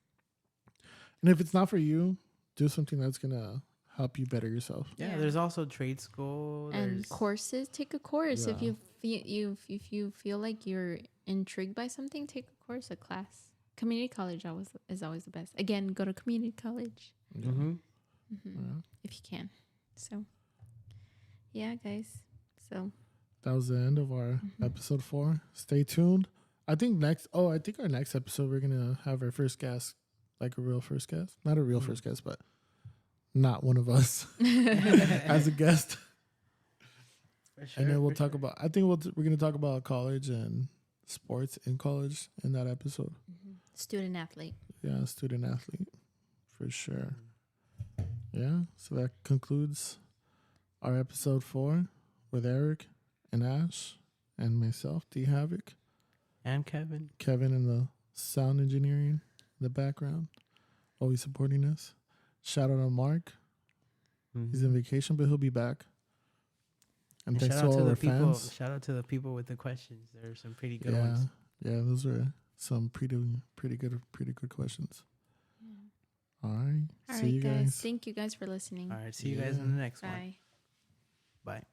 And if it's not for you, do something that's gonna help you better yourself. Yeah, Yeah. there's also trade school. And There's courses, take a course. If Yeah. if you feel like you're intrigued by something, take a course, a class. Community college is always the best. Again, go to community college Mm-hmm. Yeah. if you can. So, yeah, guys. So That was the end of our episode 4. Stay tuned. I think our next episode we're gonna have our first guest, like a real first guest, not a real first guest, but not one of us as a guest. For sure, And then we'll for talk sure. about. I think we're gonna talk about college and sports in college in that episode. student athlete. Yeah, student athlete, for sure. Yeah, so that concludes our episode 4 with Eric and Ash and myself, D Havoc, And Kevin. Kevin in the sound engineering in the background, always supporting us. Shout out to Mark. He's Mhm. on vacation, but he'll be back. And And thanks shout to out all to our the people. fans. Shout out to the people with the questions. There are some pretty good Yeah, ones. yeah, those are some pretty good questions. All right, All see right, you guys. guys. Thank you guys for listening. All right. See you guys in the next one. Bye. Bye.